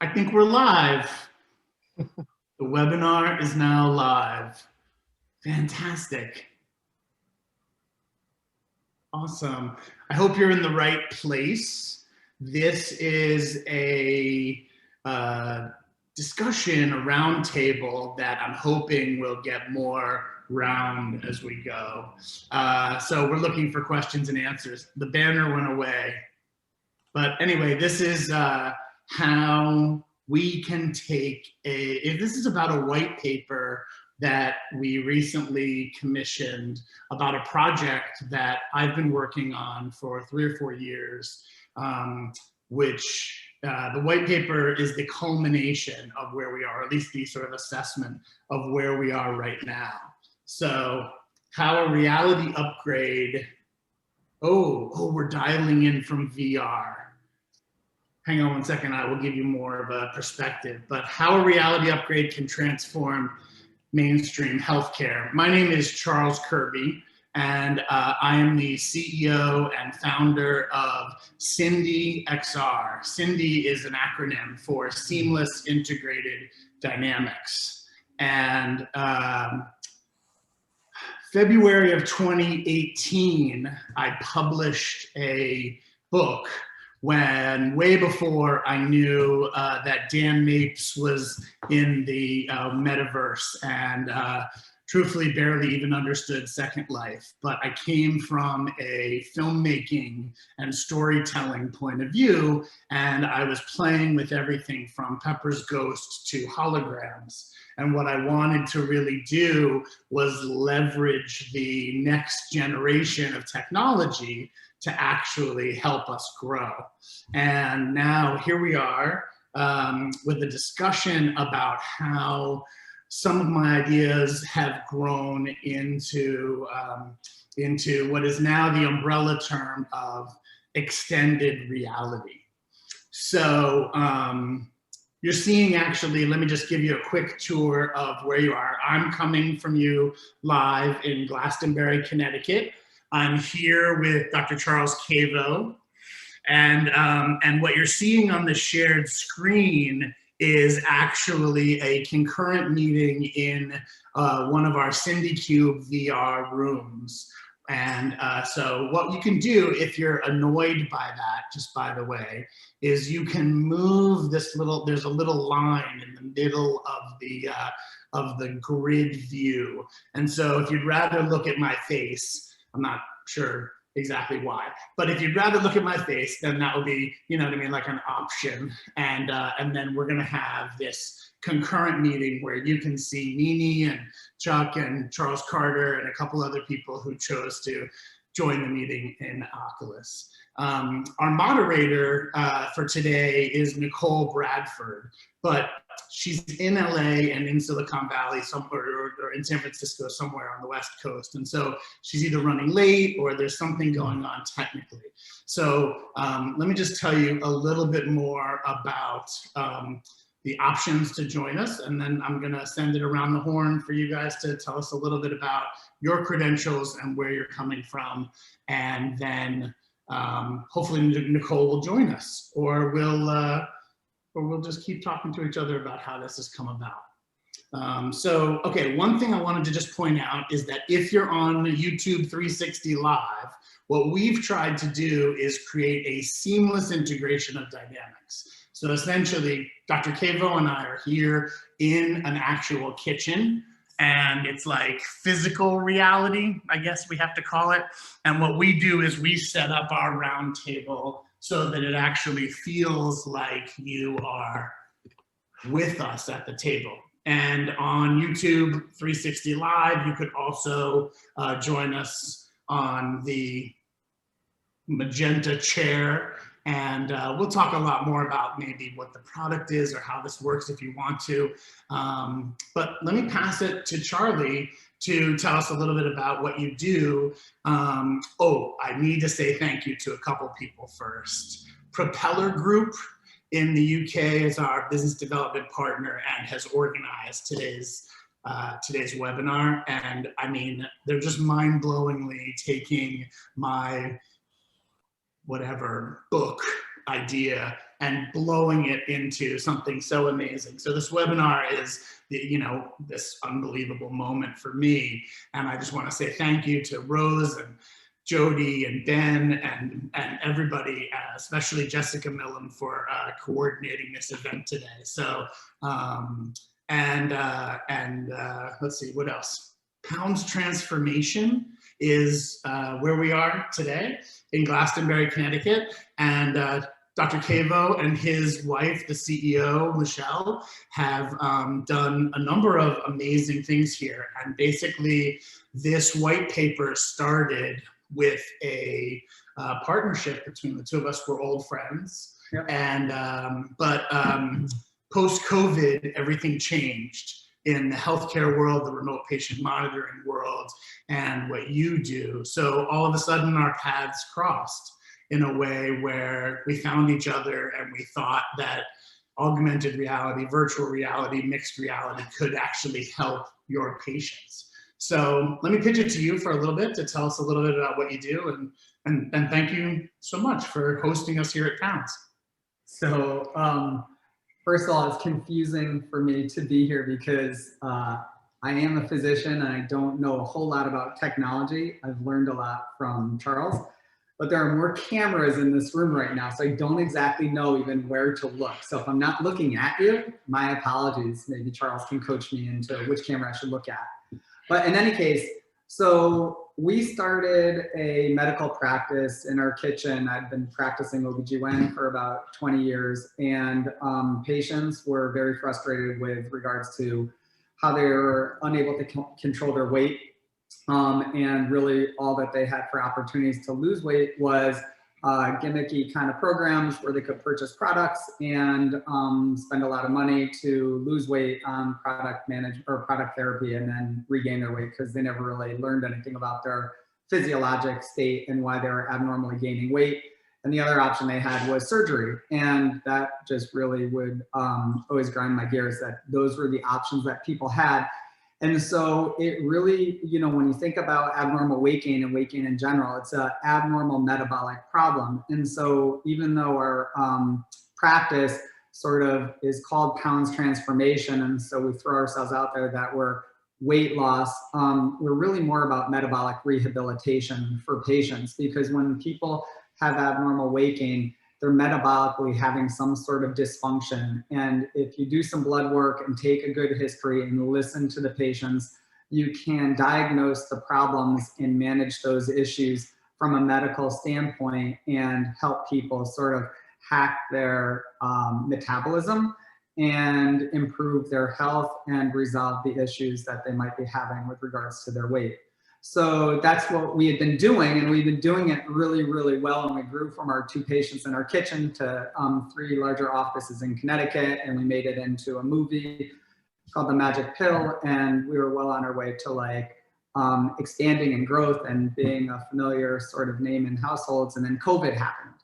I think we're live. The webinar is now live. Fantastic. Awesome. I hope you're in the right place. This is a discussion, a roundtable that I'm hoping will get more round as we go. So we're looking for questions and answers. The banner went away. But anyway, this is how we can take this is about a white paper that we recently commissioned about a project that I've been working on for 3 or 4 years, which the white paper is the culmination of where we are, or at least the sort of assessment of where we are right now. So how a reality upgrade, we're dialing in from VR. Hang on one second, I will give you more of a perspective, but how a reality upgrade can transform mainstream healthcare. My name is Charles Kirby, and I am the CEO and founder of Sindy XR. Sindy is an acronym for Seamless Integrated Dynamics. And February of 2018, I published a book when way before I knew that Dan Mapes was in the metaverse and truthfully barely even understood Second Life. But I came from a filmmaking and storytelling point of view, and I was playing with everything from Pepper's Ghost to holograms. And what I wanted to really do was leverage the next generation of technology to actually help us grow. And now here we are with a discussion about how some of my ideas have grown into what is now the umbrella term of extended reality. So you're seeing actually, let me just give you a quick tour of where you are. I'm coming from you live in Glastonbury, Connecticut. I'm here with Dr. Charles Cavo, and what you're seeing on the shared screen is actually a concurrent meeting in one of our CindyCube VR rooms. And so what you can do if you're annoyed by that, just by the way, is you can move this there's a little line in the middle of the grid view. And so if you'd rather look at my face, I'm not sure exactly why, but if you'd rather look at my face, then that would be, you know what I mean, like an option. And then we're gonna have this concurrent meeting where you can see Nini and Chuck and Charles Carter and a couple other people who chose to join the meeting in Oculus. Our moderator for today is Nicole Bradford, but she's in LA and in Silicon Valley somewhere, or in San Francisco somewhere on the West Coast. And so she's either running late or there's something going on technically. So let me just tell you a little bit more about the options to join us. And then I'm gonna send it around the horn for you guys to tell us a little bit about your credentials and where you're coming from. And then hopefully Nicole will join us, or we'll just keep talking to each other about how this has come about. So, okay, one thing I wanted to just point out is that if you're on YouTube 360 Live, what we've tried to do is create a seamless integration of dynamics. So essentially, Dr. Cavo and I are here in an actual kitchen, and it's like physical reality, I guess we have to call it. And what we do is we set up our round table so that it actually feels like you are with us at the table. And on YouTube 360 Live, you could also join us on the magenta chair. And we'll talk a lot more about maybe what the product is or how this works if you want to. But let me pass it to Charlie to tell us a little bit about what you do. I need to say thank you to a couple people first. Propeller Group in the UK is our business development partner and has organized today's webinar. And I mean, they're just mind-blowingly taking my whatever book idea and blowing it into something so amazing. So this webinar is, this unbelievable moment for me. And I just want to say thank you to Rose and Jody and Ben and everybody, especially Jessica Millam, for coordinating this event today. So, let's see, what else? Pounds Transformation is where we are today in Glastonbury, Connecticut. And Dr. Cavo and his wife, the CEO, Michelle, have done a number of amazing things here. And basically, this white paper started with a partnership between the two of us. We're old friends. Yep. And post-COVID, everything changed in the healthcare world, the remote patient monitoring world, and what you do. So all of a sudden our paths crossed in a way where we found each other and we thought that augmented reality, virtual reality, mixed reality could actually help your patients. So let me pitch it to you for a little bit to tell us a little bit about what you do, and thank you so much for hosting us here at Pounds. So first of all, it's confusing for me to be here because I am a physician and I don't know a whole lot about technology. I've learned a lot from Charles, but there are more cameras in this room right now, so I don't exactly know even where to look. So if I'm not looking at you, my apologies. Maybe Charles can coach me into which camera I should look at. But in any case, so we started a medical practice in our kitchen. I've been practicing OBGYN for about 20 years, and patients were very frustrated with regards to how they were unable to control their weight. And really all that they had for opportunities to lose weight was gimmicky kind of programs where they could purchase products and spend a lot of money to lose weight on product management or product therapy and then regain their weight because they never really learned anything about their physiologic state and why they were abnormally gaining weight. And the other option they had was surgery. And that just really would always grind my gears that those were the options that people had. And so it really, when you think about abnormal weight gain and weight gain in general, it's an abnormal metabolic problem. And so even though our practice sort of is called Pounds Transformation, and so we throw ourselves out there that we're weight loss, we're really more about metabolic rehabilitation for patients, because when people have abnormal weight gain, they're metabolically having some sort of dysfunction. And if you do some blood work and take a good history and listen to the patients, you can diagnose the problems and manage those issues from a medical standpoint and help people sort of hack their metabolism and improve their health and resolve the issues that they might be having with regards to their weight. So that's what we had been doing, and we've been doing it really, really well. And we grew from our 2 patients in our kitchen to 3 larger offices in Connecticut, and we made it into a movie called The Magic Pill, and we were well on our way to like expanding and growth and being a familiar sort of name in households. And then COVID happened.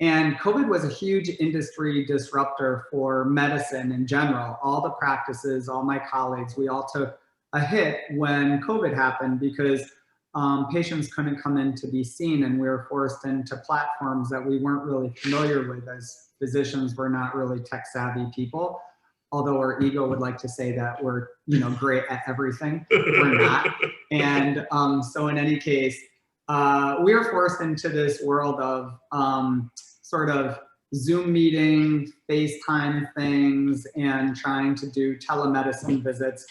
And COVID was a huge industry disruptor for medicine in general. All the practices, all my colleagues, we all took a hit when COVID happened because patients couldn't come in to be seen, and we were forced into platforms that we weren't really familiar with. As physicians, we're not really tech savvy people, although our ego would like to say that we're great at everything. We're not. And so in any case, we were forced into this world of sort of Zoom meeting, FaceTime things, and trying to do telemedicine visits.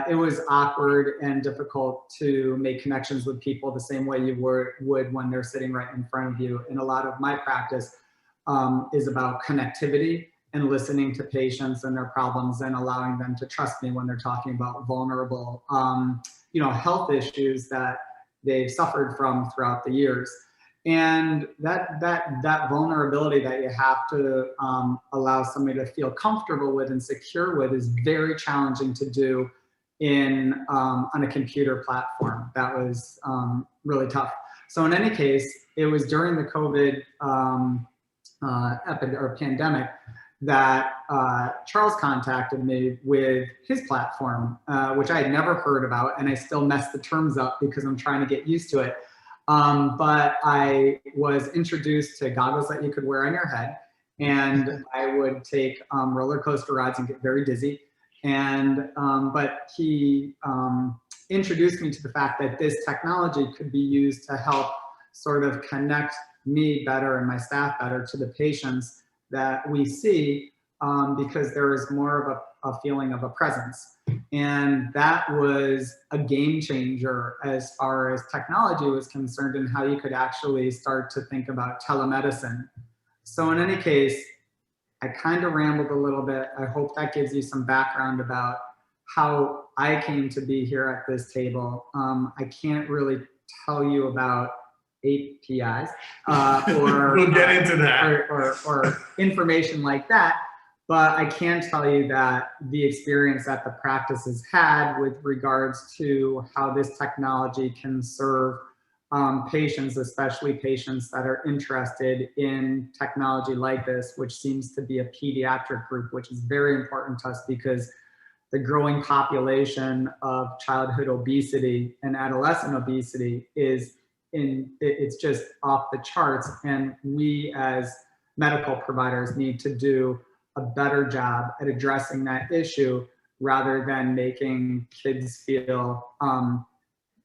It was awkward and difficult to make connections with people the same way you would when they're sitting right in front of you. And a lot of my practice is about connectivity and listening to patients and their problems and allowing them to trust me when they're talking about vulnerable, health issues that they've suffered from throughout the years. And that vulnerability that you have to allow somebody to feel comfortable with and secure with is very challenging to do on a computer platform. That was really tough. So in any case, it was during the COVID pandemic that Charles contacted me with his platform, which I had never heard about, and I still mess the terms up because I'm trying to get used to it. But I was introduced to goggles that you could wear on your head, and I would take roller coaster rides and get very dizzy. And but he introduced me to the fact that this technology could be used to help sort of connect me better and my staff better to the patients that we see, because there is more of a feeling of a presence. And that was a game changer as far as technology was concerned and how you could actually start to think about telemedicine. So in any case, I kind of rambled a little bit. I hope that gives you some background about how I came to be here at this table. I can't really tell you about APIs or we'll get into that, or information like that, but I can tell you that the experience that the practice has had with regards to how this technology can serve patients, especially patients that are interested in technology like this, which seems to be a pediatric group, which is very important to us because the growing population of childhood obesity and adolescent obesity it's just off the charts. And we as medical providers need to do a better job at addressing that issue rather than making kids feel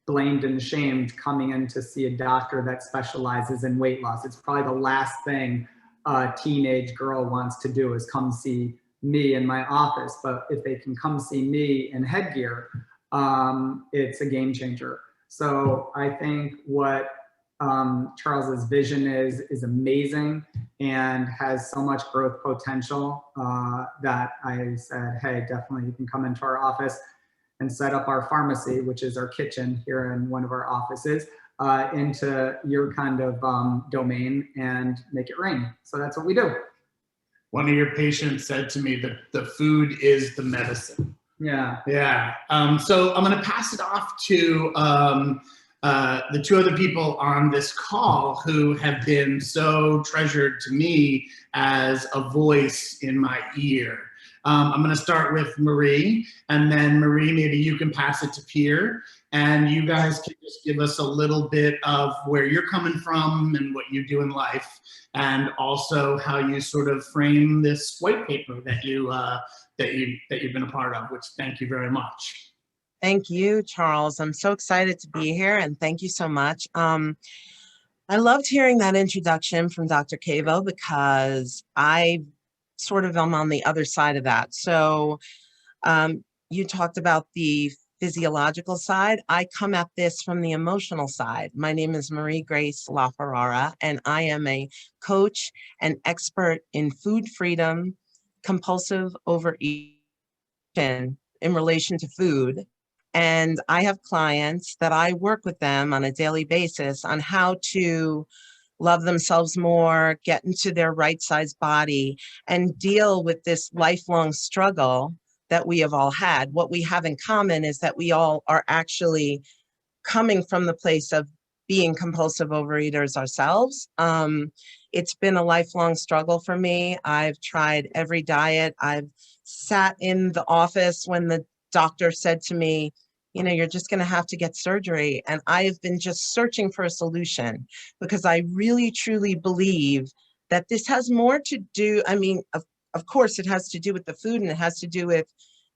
blamed and shamed coming in to see a doctor that specializes in weight loss. It's probably the last thing a teenage girl wants to do is come see me in my office. But if they can come see me in headgear, it's a game changer. So I think what Charles's vision is amazing and has so much growth potential that I said, hey, definitely you can come into our office and set up our pharmacy, which is our kitchen here in one of our offices, into your kind of domain and make it rain. So that's what we do. One of your patients said to me that the food is the medicine. Yeah. Yeah. So I'm going to pass it off to the two other people on this call who have been so treasured to me as a voice in my ear. I'm going to start with Marie, and then Marie, maybe you can pass it to Pierre, and you guys can just give us a little bit of where you're coming from and what you do in life, and also how you sort of frame this white paper that you've been a part of, which thank you very much. Thank you, Charles. I'm so excited to be here, and thank you so much. I loved hearing that introduction from Dr. Cavo because I sort of am on the other side of that. So you talked about the physiological side. I come at this from the emotional side. My name is Marie Grace LaFerrara, and I am a coach and expert in food freedom, compulsive overeating in relation to food. And I have clients that I work with them on a daily basis on how to love themselves more, get into their right size body, and deal with this lifelong struggle that we have all had. What we have in common is that we all are actually coming from the place of being compulsive overeaters ourselves. It's been a lifelong struggle for me. I've tried every diet. I've sat in the office when the doctor said to me, you know, you're just going to have to get surgery. And I have been just searching for a solution because I really, truly believe that this has more to do. I mean, of course, it has to do with the food and it has to do with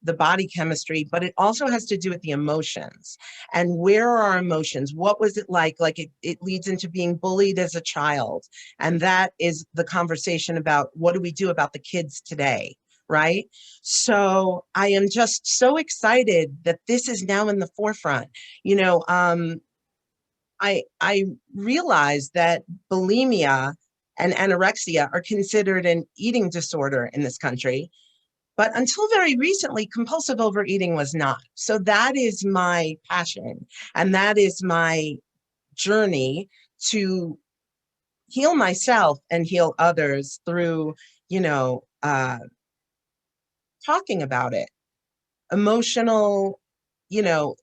the body chemistry, but it also has to do with the emotions. And where are our emotions? What was it like? Like it leads into being bullied as a child. And that is the conversation about what do we do about the kids today? Right? So I am just so excited that this is now in the forefront. You know, I realize that bulimia and anorexia are considered an eating disorder in this country, but until very recently, compulsive overeating was not. So that is my passion, and that is my journey to heal myself and heal others through, you know, talking about it, emotional, you know,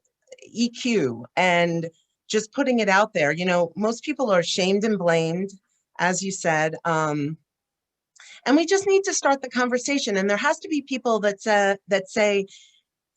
EQ, and just putting it out there. You know, most people are shamed and blamed, as you said, and we just need to start the conversation. And there has to be people that say,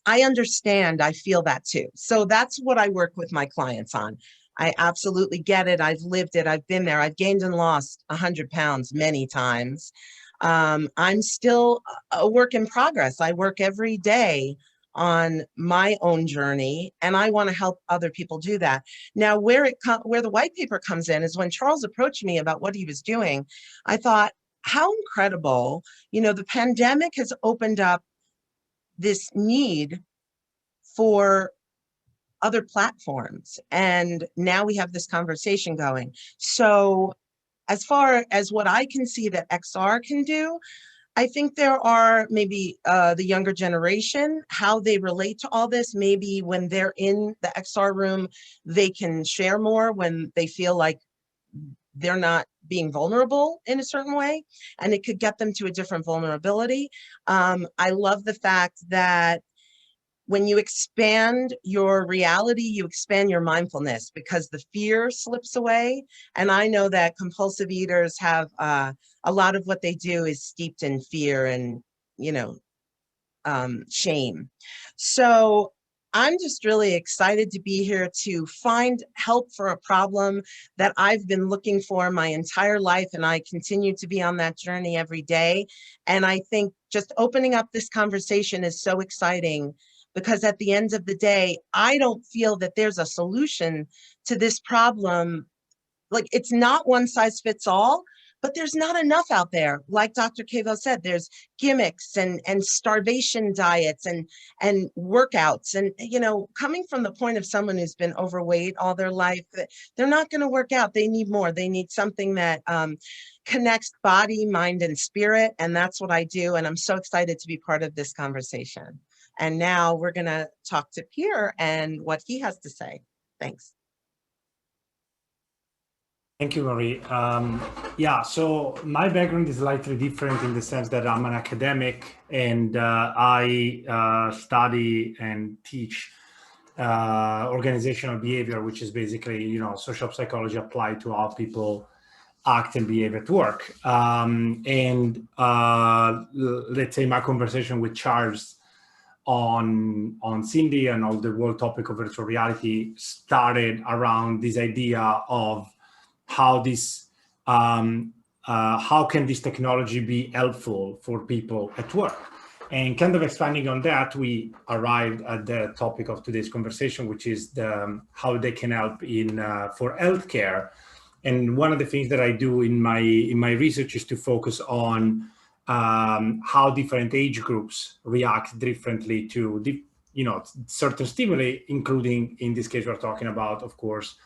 I understand, I feel that too. So that's what I work with my clients on. I absolutely get it. I've lived it. I've been there. I've gained and lost 100 pounds many times. I'm still a work in progress. I work every day on my own journey, and I want to help other people do that. Now, where the white paper comes in is when Charles approached me about what he was doing, I thought, how incredible. You know, the pandemic has opened up this need for other platforms, and now we have this conversation going. So as far as what I can see that XR can do, I think there are maybe the younger generation, how they relate to all this. Maybe when they're in the XR room, they can share more when they feel like they're not being vulnerable in a certain way, and it could get them to a different vulnerability. I love the fact that when you expand your reality, you expand your mindfulness, because the fear slips away. And I know that compulsive eaters have a lot of what they do is steeped in fear and, you know, shame. So I'm just really excited to be here to find help for a problem that I've been looking for my entire life, and I continue to be on that journey every day. And I think just opening up this conversation is so exciting, because at the end of the day, I don't feel that there's a solution to this problem. Like, it's not one size fits all, but there's not enough out there. Like Dr. Cavo said, there's gimmicks and starvation diets and workouts. And, you know, coming from the point of someone who's been overweight all their life, they're not going to work out. They need more. They need something that connects body, mind, and spirit. And that's what I do. And I'm so excited to be part of this conversation. And now we're going to talk to Pierre and what he has to say. Thanks. Thank you, Marie. Yeah, so my background is slightly different in the sense that I'm an academic, and I study and teach organizational behavior, which is basically, you know, social psychology applied to how people act and behave at work. Let's say my conversation with Charles on Sindy and all the whole topic of virtual reality started around this idea of how this how can this technology be helpful for people at work. And kind of expanding on that, we arrived at the topic of today's conversation, which is how they can help in for healthcare. And one of the things that I do in my research is to focus on how different age groups react differently to certain stimuli, including, in this case, we're talking about, of course,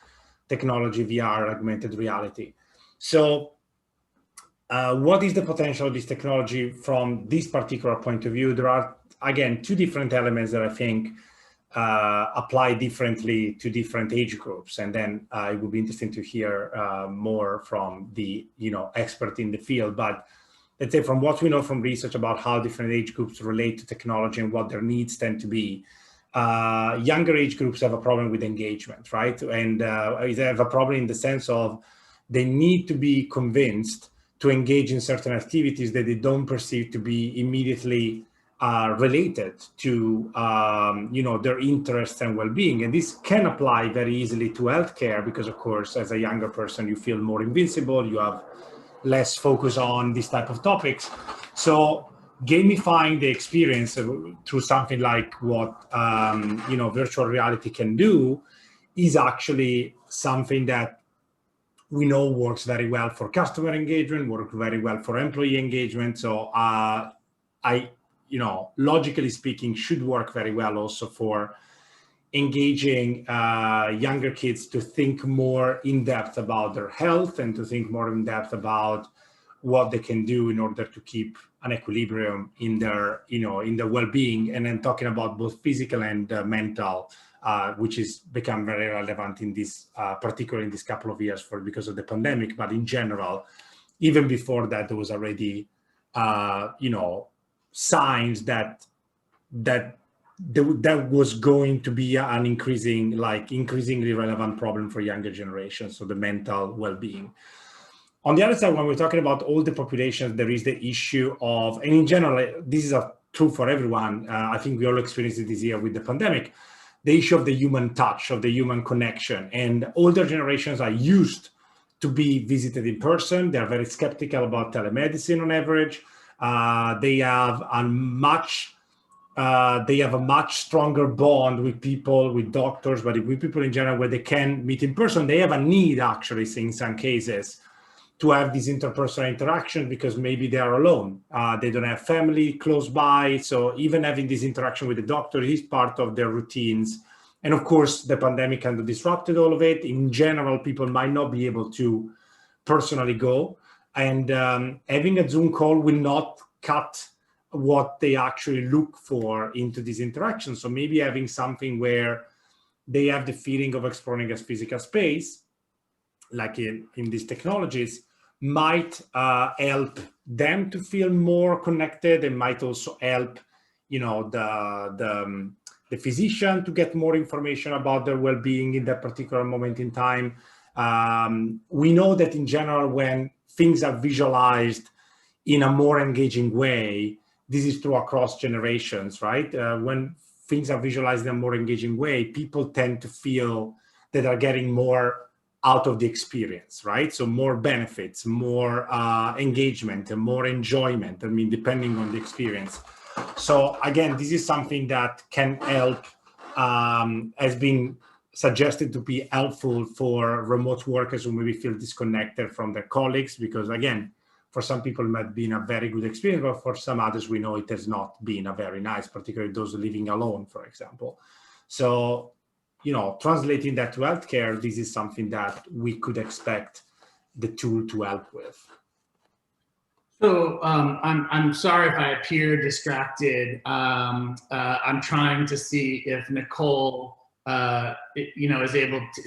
technology, VR, augmented reality. So what is the potential of this technology from this particular point of view? There are, again, two different elements that I think apply differently to different age groups. And then it would be interesting to hear more from the expert in the field. But let's say from what we know from research about how different age groups relate to technology and what their needs tend to be, younger age groups have a problem with engagement, right? And they have a problem in the sense of they need to be convinced to engage in certain activities that they don't perceive to be immediately related to their interests and well-being. And this can apply very easily to healthcare because, of course, as a younger person, you feel more invincible, you have less focus on these type of topics. So gamifying the experience through something like what virtual reality can do is actually something that we know works very well for customer engagement, works very well for employee engagement. So logically speaking, should work very well also for engaging younger kids to think more in depth about their health and to think more in depth about what they can do in order to keep an equilibrium in their, in their well-being. And then talking about both physical and mental, which has become very relevant in this, particularly in this couple of years because of the pandemic. But in general, even before that, there was already, signs that was going to be an increasingly relevant problem for younger generations. So the mental well-being. On the other side, when we're talking about older populations, there is the issue of, and in general, this is true for everyone. I think we all experienced it this year with the pandemic, the issue of the human touch, of the human connection. And older generations are used to be visited in person. They're very skeptical about telemedicine on average. They have a much stronger bond with people, with doctors, but with people in general, where they can meet in person. They have a need, actually, in some cases, to have these interpersonal interactions because maybe they are alone. They don't have family close by. So even having this interaction with the doctor is part of their routines. And of course, the pandemic kind of disrupted all of it. In general, people might not be able to personally go. And having a Zoom call will not cut what they actually look for into these interactions. So maybe having something where they have the feeling of exploring a physical space, like in these technologies, might help them to feel more connected, and might also help, the physician to get more information about their well-being in that particular moment in time. We know that in general, when things are visualized in a more engaging way, this is true across generations, right? When things are visualized in a more engaging way, people tend to feel that they're getting more out of the experience, right? So more benefits, more engagement, and more enjoyment, depending on the experience. So again, this is something that can help, has been suggested to be helpful for remote workers who maybe feel disconnected from their colleagues, because again, for some people it might have been a very good experience, but for some others we know it has not been a very nice, particularly those living alone, for example. So, translating that to healthcare, this is something that we could expect the tool to help with. So I'm sorry if I appear distracted. I'm trying to see if Nicole, is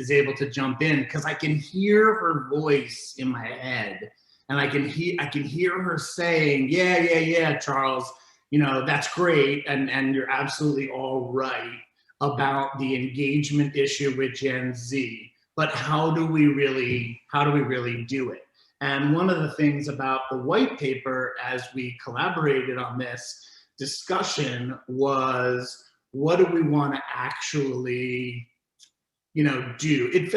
able to jump in, because I can hear her voice in my head, and I can hear her saying, yeah, Charles, that's great, and you're absolutely all right about the engagement issue with Gen Z, but how do we really do it? And one of the things about the white paper, as we collaborated on this discussion, was what do we want to actually, do? It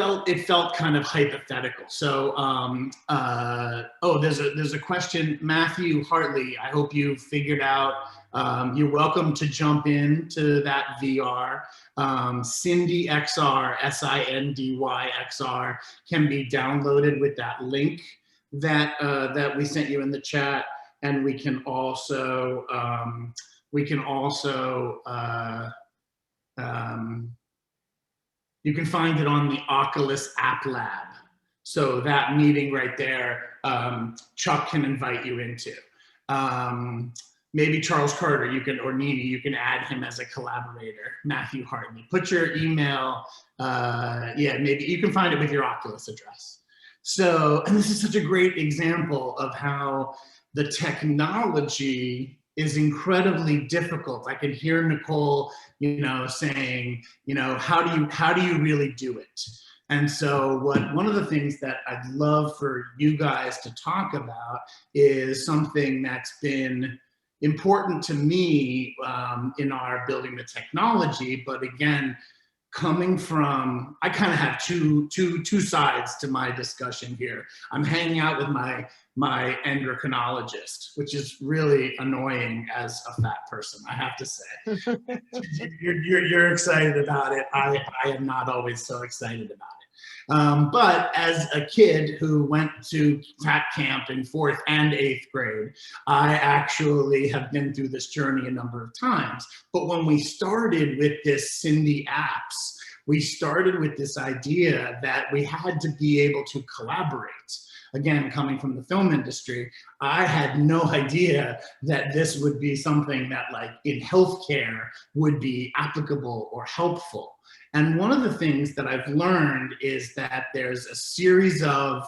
felt kind of hypothetical. So, there's a question, Matthew Hartley. I hope you figured out. You're welcome to jump into that VR. Sindy XR, Sindy XR, can be downloaded with that link that we sent you in the chat, and we can also you can find it on the Oculus App Lab. So that meeting right there, Chuck can invite you into. Maybe Charles Carter, or Nini, you can add him as a collaborator. Matthew Hartley, put your email. Maybe you can find it with your Oculus address. So, and this is such a great example of how the technology is incredibly difficult. I can hear Nicole, saying, how do you really do it? And so one of the things that I'd love for you guys to talk about is something that's been important to me in our building the technology, but again, coming from, I kind of have two sides to my discussion here. I'm hanging out with my endocrinologist, which is really annoying as a fat person, I have to say. You're excited about it. I am not always so excited about it. But as a kid who went to fat camp in 4th and 8th grade, I actually have been through this journey a number of times. But when we started with this Sindy apps, we started with this idea that we had to be able to collaborate. Again, coming from the film industry, I had no idea that this would be something that, like, in healthcare would be applicable or helpful. And one of the things that I've learned is that there's a series of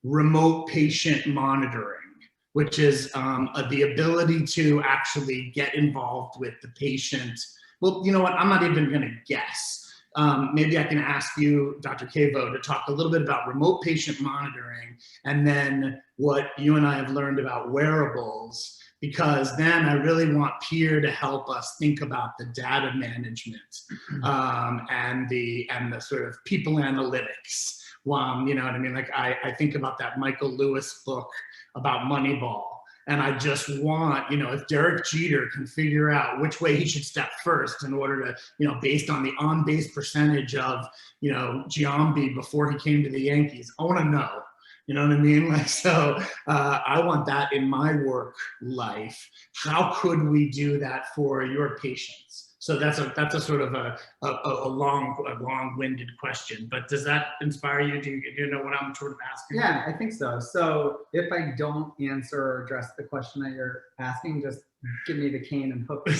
remote patient monitoring, which is the ability to actually get involved with the patient. Well, you know what? I'm not even going to guess. Maybe I can ask you, Dr. Cavo, to talk a little bit about remote patient monitoring, and then what you and I have learned about wearables, because then I really want Pierre to help us think about the data management and the sort of people analytics, You know what I mean? Like I think about that Michael Lewis book about Moneyball. And I just want, you know, if Derek Jeter can figure out which way he should step first in order to, you know, based on the on-base percentage of, you know, Giambi before he came to the Yankees, I want to know. You know what I mean? Like, so I want that in my work life. How could we do that for your patients? So that's a sort of a long-winded question, but does that inspire you? Do you know what I'm sort of asking? Yeah, I think so. So if I don't answer or address the question that you're asking, just give me the cane and hook me.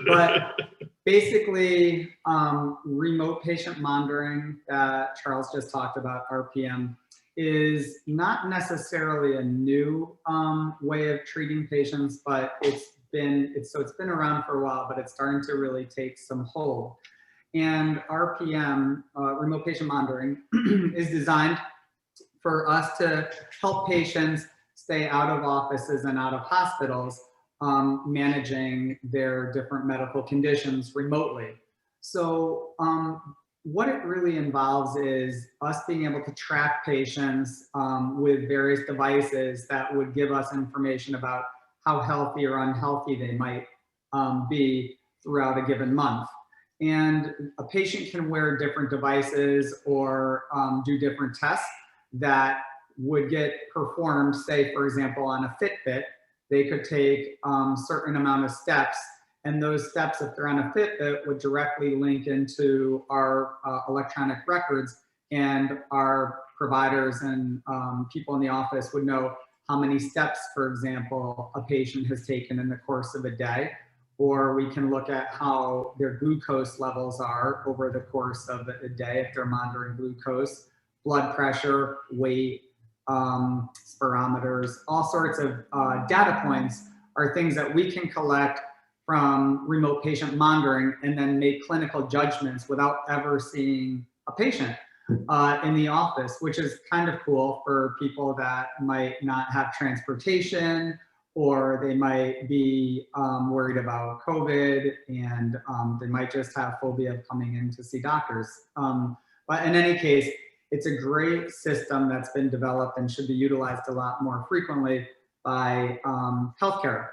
But basically, remote patient monitoring that Charles just talked about, RPM, is not necessarily a new way of treating patients, but it's been around for a while, but it's starting to really take some hold. And RPM, remote patient monitoring, is designed for us to help patients stay out of offices and out of hospitals, managing their different medical conditions remotely. So what it really involves is us being able to track patients with various devices that would give us information about how healthy or unhealthy they might be throughout a given month. And a patient can wear different devices or do different tests that would get performed, say, for example, on a Fitbit. They could take certain amount of steps, and those steps, if they're on a Fitbit, would directly link into our electronic records, and our providers and people in the office would know how many steps, for example, a patient has taken in the course of a day. Or we can look at how their glucose levels are over the course of a day if they're monitoring glucose, blood pressure, weight, spirometers, all sorts of data points are things that we can collect from remote patient monitoring and then make clinical judgments without ever seeing a patient in the office, which is kind of cool for people that might not have transportation, or they might be worried about COVID, and they might just have phobia of coming in to see doctors. But in any case, it's a great system that's been developed and should be utilized a lot more frequently by healthcare.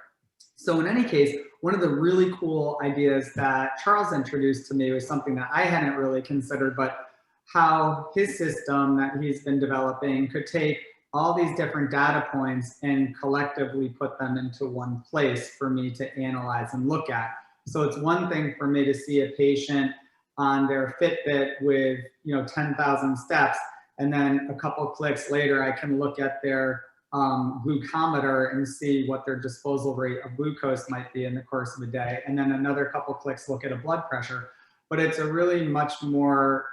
So in any case, one of the really cool ideas that Charles introduced to me was something that I hadn't really considered, but how his system that he's been developing could take all these different data points and collectively put them into one place for me to analyze and look at. So it's one thing for me to see a patient on their Fitbit with 10,000 steps, and then a couple clicks later I can look at their glucometer and see what their disposal rate of glucose might be in the course of a day, and then another couple clicks look at a blood pressure. But it's a really much more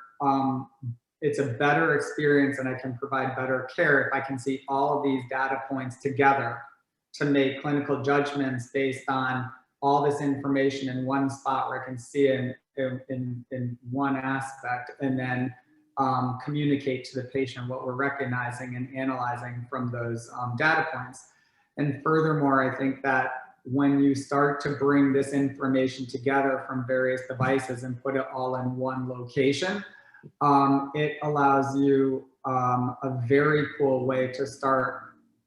it's a better experience, and I can provide better care if I can see all of these data points together to make clinical judgments based on all this information in one spot where I can see it in one aspect, and then communicate to the patient what we're recognizing and analyzing from those data points. And furthermore, I think that when you start to bring this information together from various devices and put it all in one location, it allows you a very cool way to start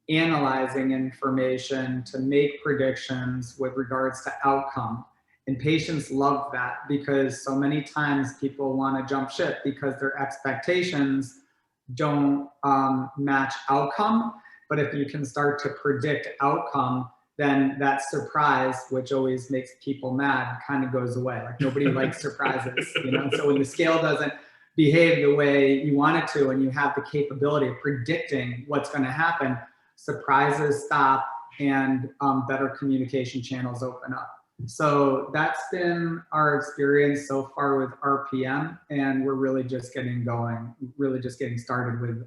analyzing information to make predictions with regards to outcome. And patients love that, because so many times people want to jump ship because their expectations don't match outcome. But if you can start to predict outcome, then that surprise, which always makes people mad, kind of goes away. Like, nobody likes surprises, So when the scale doesn't behave the way you want it to, and you have the capability of predicting what's going to happen, surprises stop, and better communication channels open up. So that's been our experience so far with RPM, and we're really just getting going, really just getting started with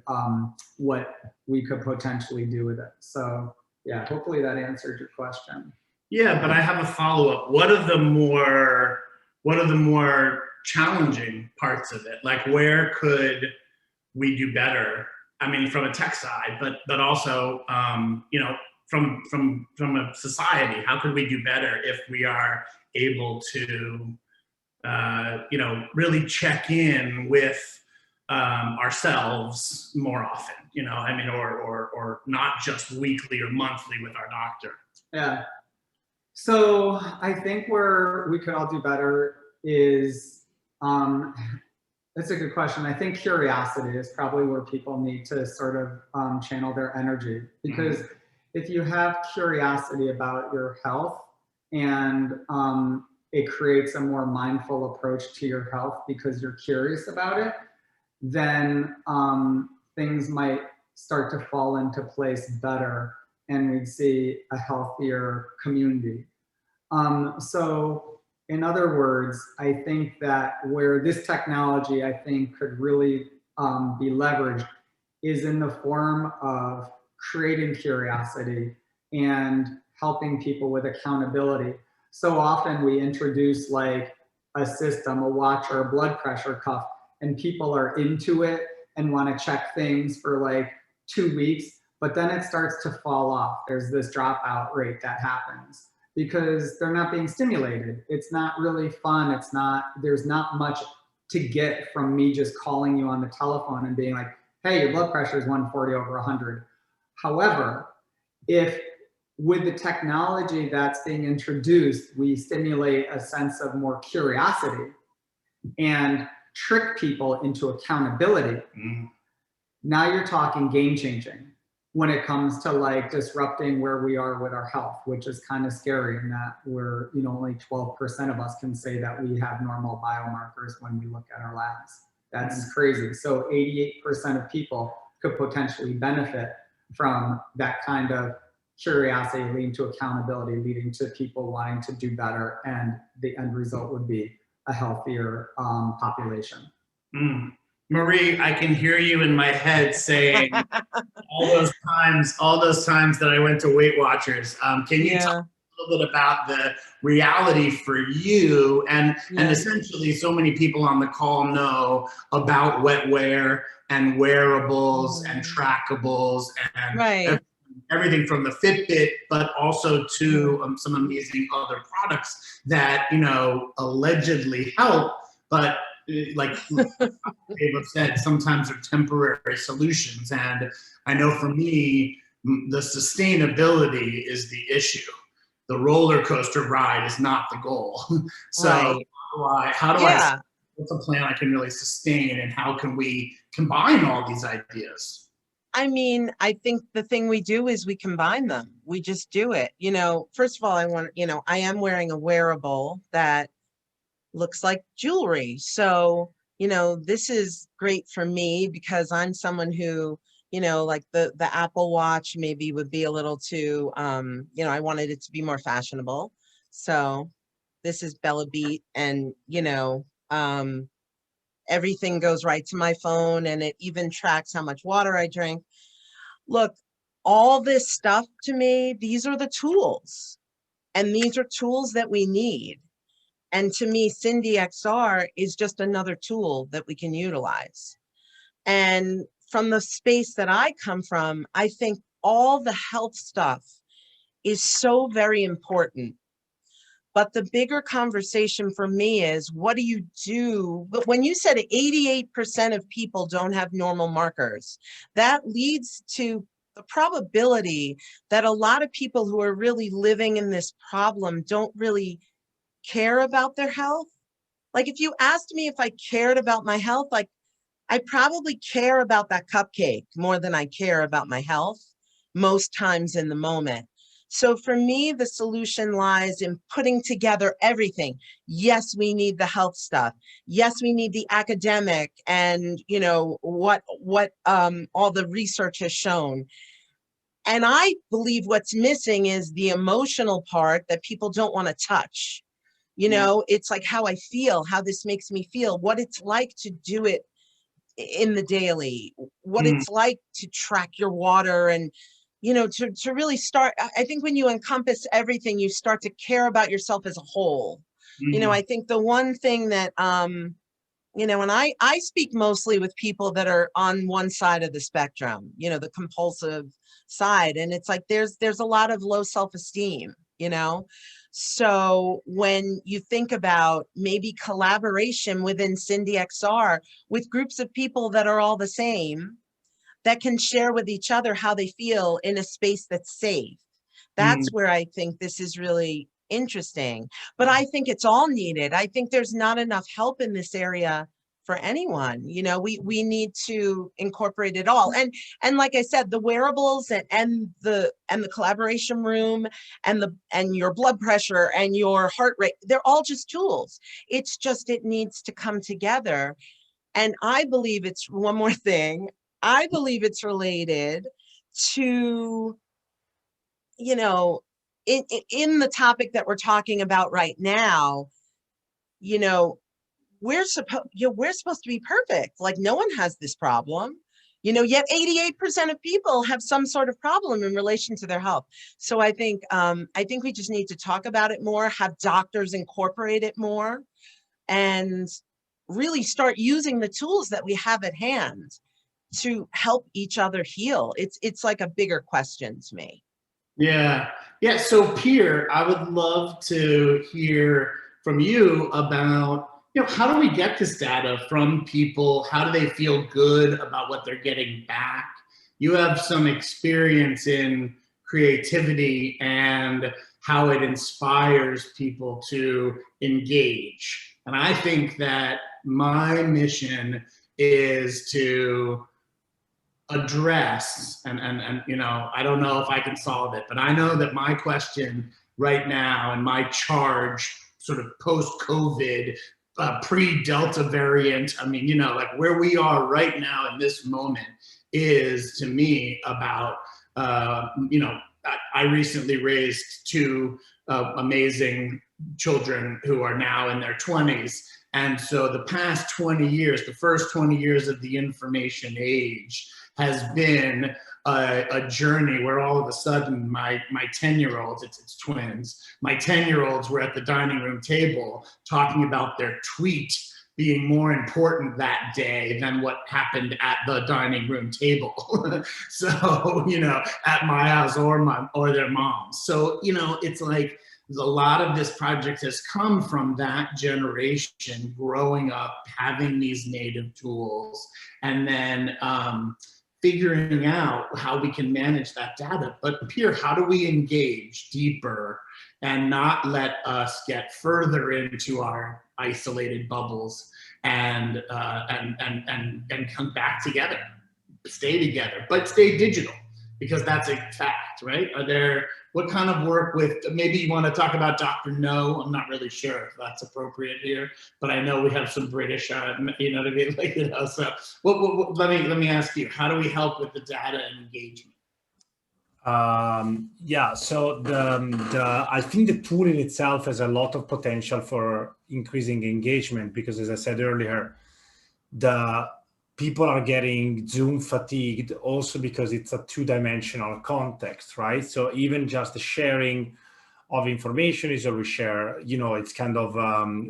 what we could potentially do with it. So yeah, hopefully that answered your question. Yeah, but I have a follow-up. What are the more challenging parts of it? Like, where could we do better? I mean, from a tech side, but also, from a society, how could we do better if we are able to, really check in with ourselves more often, you know, I mean, or not just weekly or monthly with our doctor. Yeah. So I think where we could all do better is, that's a good question. I think curiosity is probably where people need to sort of channel their energy, because if you have curiosity about your health and it creates a more mindful approach to your health because you're curious about it, then things might start to fall into place better and we'd see a healthier community. So in other words, I think that where this technology, I think, could really be leveraged is in the form of creating curiosity and helping people with accountability. So often we introduce like a system, a watch or a blood pressure cuff, and people are into it and want to check things for like 2 weeks, but then it starts to fall off. There's this dropout rate that happens because they're not being stimulated. It's not really fun. It's not, there's not much to get from me just calling you on the telephone and being like, hey, your blood pressure is 140/100. However, if with the technology that's being introduced, we stimulate a sense of more curiosity and trick people into accountability, now you're talking game changing when it comes to like disrupting where we are with our health, which is kind of scary in that we're, you know, only 12% of us can say that we have normal biomarkers when we look at our labs. That's crazy. So 88% of people could potentially benefit from that kind of curiosity leading to accountability, leading to people wanting to do better, and the end result would be a healthier population. Marie, I can hear you in my head saying all those times that I went to Weight Watchers. Can you talk a little bit about the reality for you and essentially so many people on the call know about wetware and wearables and trackables and everything from the Fitbit, but also to some amazing other products that, you know, allegedly help, but like Ava said, sometimes they're temporary solutions. And I know for me, the sustainability is the issue. The roller coaster ride is not the goal. So how do I, what's a plan I can really sustain, and how can we combine all these ideas? I mean, I think the thing we do is we combine them. We just do it. You know, first of all, I am wearing a wearable that looks like jewelry. So, you know, this is great for me because I'm someone who, you know, like the Apple Watch maybe would be a little too, you know, I wanted it to be more fashionable. So this is Bella Beat, and, you know, everything goes right to my phone, and it even tracks how much water I drink. Look, all this stuff to me, these are the tools, and these are tools that we need. And to me, Sindy XR is just another tool that we can utilize. And from the space that I come from, I think all the health stuff is so very important. But the bigger conversation for me is, what do you do? But when you said 88% of people don't have normal markers, that leads to the probability that a lot of people who are really living in this problem don't really care about their health. Like if you asked me if I cared about my health, like I probably care about that cupcake more than I care about my health most times in the moment. So for me, the solution lies in putting together everything. Yes, we need the health stuff. Yes, we need the academic and, you know, what all the research has shown. And I believe what's missing is the emotional part that people don't want to touch. You know, it's like how I feel, how this makes me feel, what it's like to do it in the daily, what it's like to track your water and, you know, to really start. I think when you encompass everything, you start to care about yourself as a whole. You know, I think the one thing that, you know, and I speak mostly with people that are on one side of the spectrum, you know, the compulsive side. And it's like, there's a lot of low self-esteem, you know? So when you think about maybe collaboration within Sindy XR with groups of people that are all the same, that can share with each other how they feel in a space that's safe. That's where I think this is really interesting. But I think it's all needed. I think there's not enough help in this area for anyone. You know, we need to incorporate it all. And like I said, the wearables and the collaboration room and your blood pressure and your heart rate, they're all just tools. It's just, it needs to come together. And I believe it's one more thing. I believe it's related to, you know, in the topic that we're talking about right now, you know, we're supposed to be perfect. Like, no one has this problem, you know, yet 88% of people have some sort of problem in relation to their health. So I think we just need to talk about it more, have doctors incorporate it more, and really start using the tools that we have at hand to help each other heal. It's like a bigger question to me. Yeah. Yeah. So Pierre, I would love to hear from you about, you know, how do we get this data from people? How do they feel good about what they're getting back? You have some experience in creativity and how it inspires people to engage. And I think that my mission is to address, and you know, I don't know if I can solve it, but I know that my question right now and my charge sort of post-COVID, pre-Delta variant, I mean, you know, like where we are right now in this moment is, to me, about, you know, I recently raised two amazing children who are now in their 20s. And so the past 20 years, the first 20 years of the information age, has been a journey where all of a sudden my 10-year-olds, it's twins, my 10-year-olds were at the dining room table talking about their tweet being more important that day than what happened at the dining room table. So, you know, at my house or their moms. So, you know, it's like a lot of this project has come from that generation growing up, having these native tools, and then figuring out how we can manage that data. But Pierre, how do we engage deeper and not let us get further into our isolated bubbles and come back together, stay together, but stay digital, because that's a fact, right? What kind of work with, maybe you want to talk about Dr. No, I'm not really sure if that's appropriate here, but I know we have some British, you know what I mean? Like, you know, so let me ask you, how do we help with the data and engagement? Yeah, so I think the tool in itself has a lot of potential for increasing engagement, because as I said earlier, the people are getting Zoom fatigued also because it's a two-dimensional context, right? So even just the sharing of information is always share, you know, it's kind of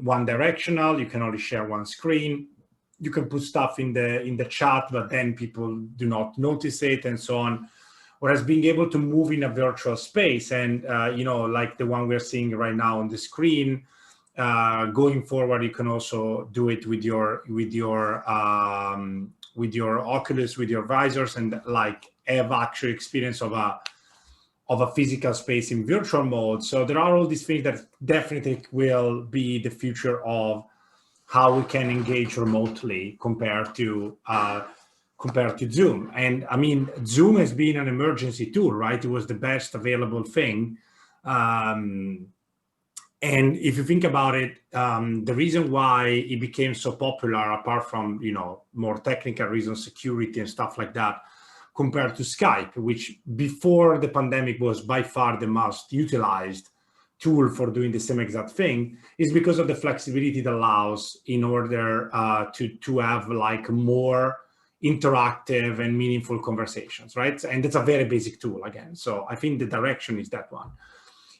one directional. You can only share one screen. You can put stuff in the chat, but then people do not notice it and so on. Whereas being able to move in a virtual space and, you know, like the one we're seeing right now on the screen, going forward, you can also do it with your Oculus, with your visors, and like have actual experience of a physical space in virtual mode. So there are all these things that definitely will be the future of how we can engage remotely compared to Zoom. And I mean, Zoom has been an emergency tool, right? It was the best available thing. And if you think about it, the reason why it became so popular, apart from, you know, more technical reasons, security and stuff like that, compared to Skype, which before the pandemic was by far the most utilized tool for doing the same exact thing, is because of the flexibility it allows in order to have like more interactive and meaningful conversations, right? And that's a very basic tool again. So I think the direction is that one.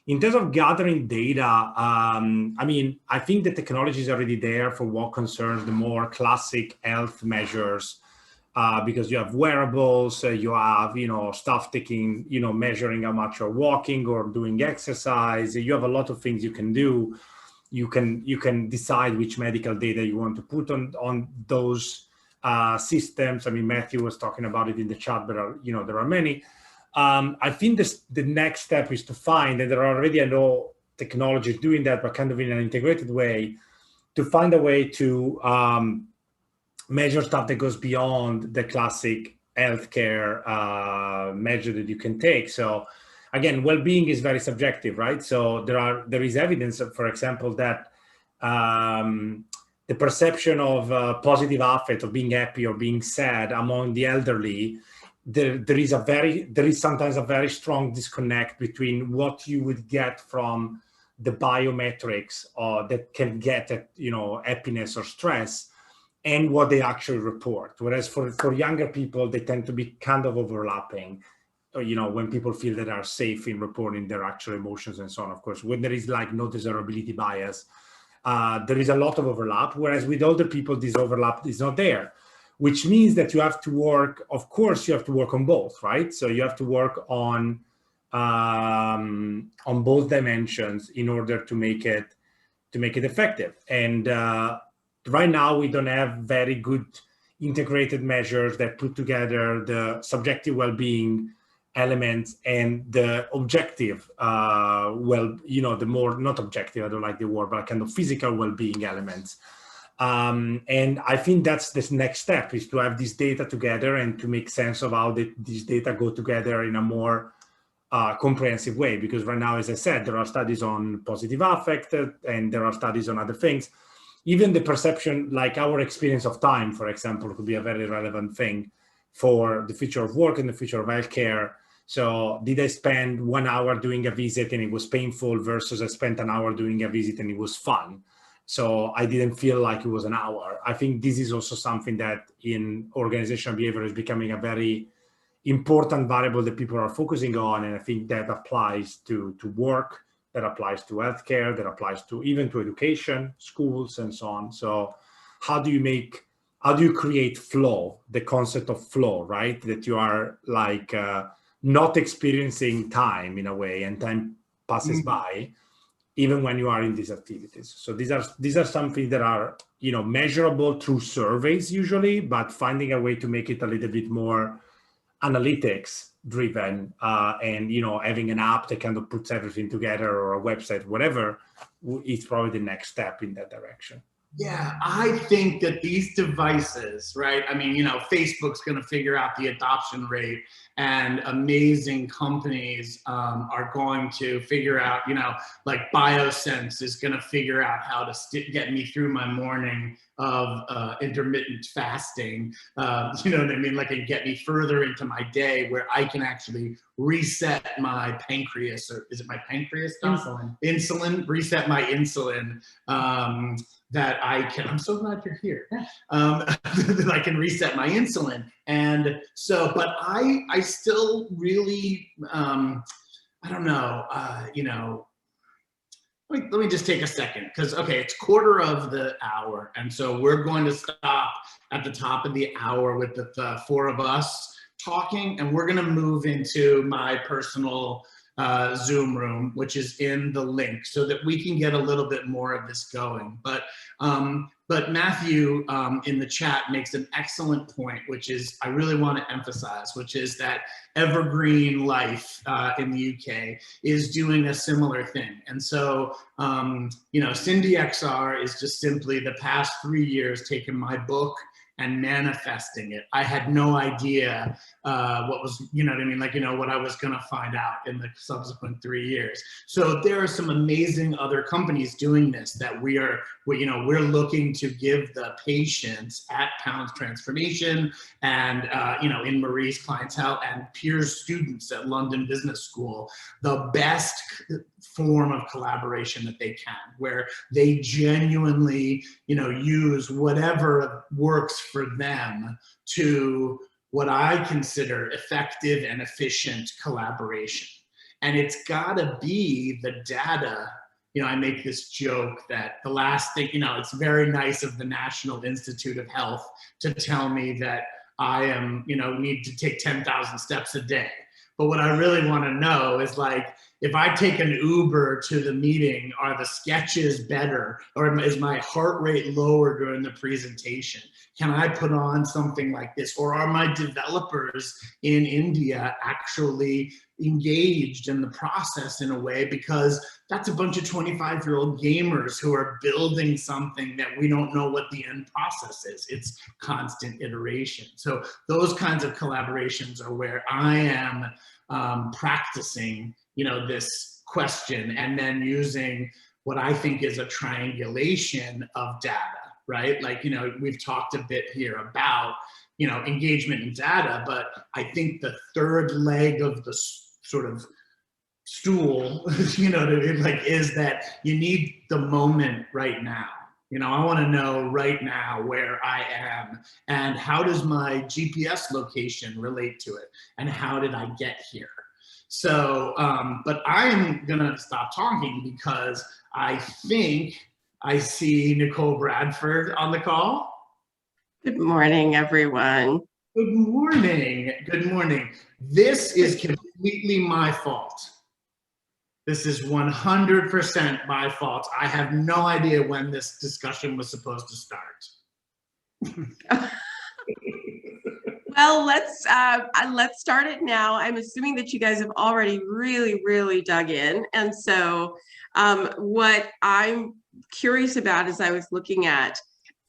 In terms of gathering data, I mean, I think the technology is already there for what concerns the more classic health measures, because you have wearables, you have, stuff taking, measuring how much you're walking or doing exercise. You have a lot of things you can do. You can decide which medical data you want to put on those systems. I mean, Matthew was talking about it in the chat, but there are many. I think the next step is to find, and there are already, I know, technologies doing that, but kind of in an integrated way, to find a way to measure stuff that goes beyond the classic healthcare measure that you can take. So again, well-being is very subjective, right? So there is evidence, for example, that the perception of positive affect, of being happy or being sad among the elderly, there is sometimes a very strong disconnect between what you would get from the biometrics that can get at happiness or stress and what they actually report. Whereas for younger people, they tend to be kind of overlapping, when people feel that they are safe in reporting their actual emotions and so on. Of course, when there is like no desirability bias, there is a lot of overlap. Whereas with older people, this overlap is not there, which means that you have to work, of course, you have to work on both, right? So you have to work on both dimensions in order to make it effective. And right now, we don't have very good integrated measures that put together the subjective well-being elements and the objective, the more, not objective, I don't like the word, but kind of physical well-being elements. And I think that's this next step, is to have this data together and to make sense of how these data go together in a more comprehensive way. Because right now, as I said, there are studies on positive affect and there are studies on other things. Even the perception, like our experience of time, for example, could be a very relevant thing for the future of work and the future of healthcare. So did I spend 1 hour doing a visit and it was painful versus I spent an hour doing a visit and it was fun? So I didn't feel like it was an hour. I think this is also something that in organizational behavior is becoming a very important variable that people are focusing on. And I think that applies to work, that applies to healthcare, that applies to even to education, schools, and so on. So how do you create flow, the concept of flow, right? That you are like not experiencing time in a way, and time passes by, even when you are in these activities. So these are something that are measurable through surveys usually, but finding a way to make it a little bit more analytics driven, and having an app that kind of puts everything together, or a website, whatever, is probably the next step in that direction. Yeah, I think that these devices, right? I mean, Facebook's going to figure out the adoption rate, and amazing companies are going to figure out, like BioSense is going to figure out how to get me through my morning of intermittent fasting. You know what I mean? Like, and get me further into my day where I can actually reset my pancreas, or is it my pancreas? Insulin, reset my insulin. That I can, I'm so glad you're here, that I can reset my insulin. And so, but I still really, I don't know, let me just take a second, because, okay, it's 1/4 hour. And so we're going to stop at the top of the hour with the four of us talking, and we're gonna move into my personal Zoom room, which is in the link, so that we can get a little bit more of this going. But Matthew in the chat makes an excellent point, which is I really want to emphasize, which is that Evergreen Life in the UK is doing a similar thing. And so, Sindy XR is just simply the past 3 years taken my book and manifesting it. I had no idea what was, what I was gonna find out in the subsequent 3 years. So there are some amazing other companies doing this that we're looking to give the patients at Pounds Transformation and, in Marie's clientele and Piers students at London Business School, the best form of collaboration that they can, where they genuinely, use whatever works for them to what I consider effective and efficient collaboration. And it's gotta be the data. I make this joke that the last thing, it's very nice of the National Institute of Health to tell me that I am, need to take 10,000 steps a day. But what I really want to know is, like, if I take an Uber to the meeting, are the sketches better, or is my heart rate lower during the presentation? Can I put on something like this? Or are my developers in India actually engaged in the process in a way? Because that's a bunch of 25-year-old gamers who are building something that we don't know what the end process is. It's constant iteration. So those kinds of collaborations are where I am practicing, this question, and then using what I think is a triangulation of data, right? Like, we've talked a bit here about, engagement in data, but I think the third leg of the sort of stool, is that you need the moment right now. I want to know right now where I am, and how does my GPS location relate to it, and how did I get here? So, but I'm gonna stop talking because I think I see Nicole Bradford on the call. Good morning, everyone. Good morning. Good morning. This is completely my fault. This is 100% my fault. I have no idea when this discussion was supposed to start. Well, let's start it now. I'm assuming that you guys have already really dug in. And so what I'm curious about, as I was looking at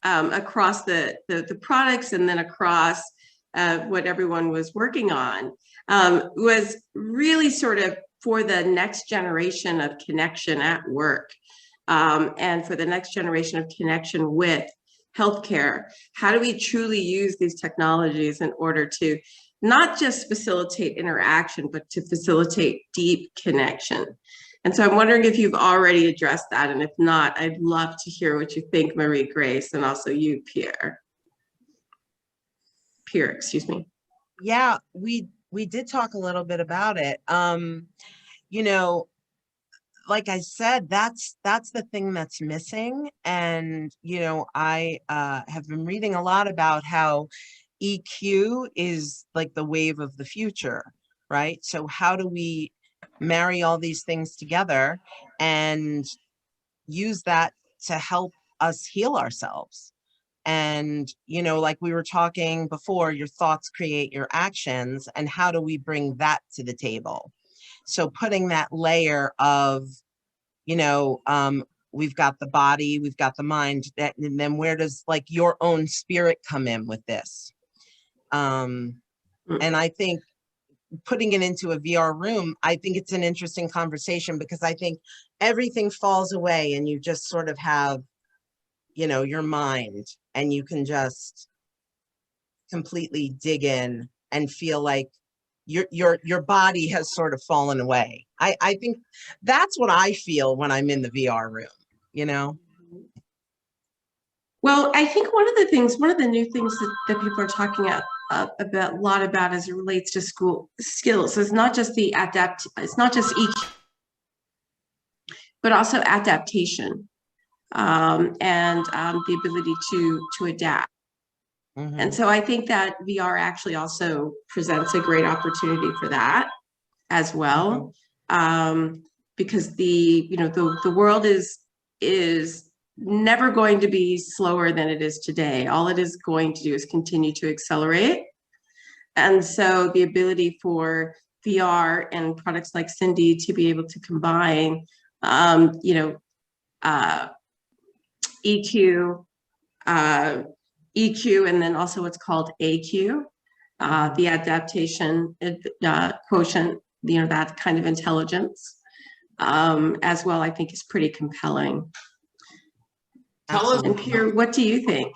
across the products, and then across what everyone was working on, was really sort of for the next generation of connection at work, and for the next generation of connection with healthcare. How do we truly use these technologies in order to not just facilitate interaction, but to facilitate deep connection? And so I'm wondering if you've already addressed that. And if not, I'd love to hear what you think, Marie Grace, and also you, Pierre, excuse me. Yeah, we did talk a little bit about it. Like I said, that's the thing that's missing. And, I have been reading a lot about how EQ is like the wave of the future, right? So how do we marry all these things together and use that to help us heal ourselves? And, like we were talking before, your thoughts create your actions, and how do we bring that to the table? So putting that layer of, we've got the body, we've got the mind, and then where does like your own spirit come in with this? And I think putting it into a VR room, I think it's an interesting conversation, because I think everything falls away and you just sort of have, your mind, and you can just completely dig in and feel like your body has sort of fallen away. I think that's what I feel when I'm in the VR room, Well, I think one of the new things that people are talking a lot about as it relates to school skills is not just it's not just EQ, but also adaptation, and the ability to adapt. Mm-hmm. And so I think that VR actually also presents a great opportunity for that as well, because the world is never going to be slower than it is today. All it is going to do is continue to accelerate. And so the ability for VR and products like Sindy to be able to combine, EQ, and then also what's called AQ, the adaptation quotient, that kind of intelligence, as well, I think is pretty compelling. Tell us, and Pierre, what do you think?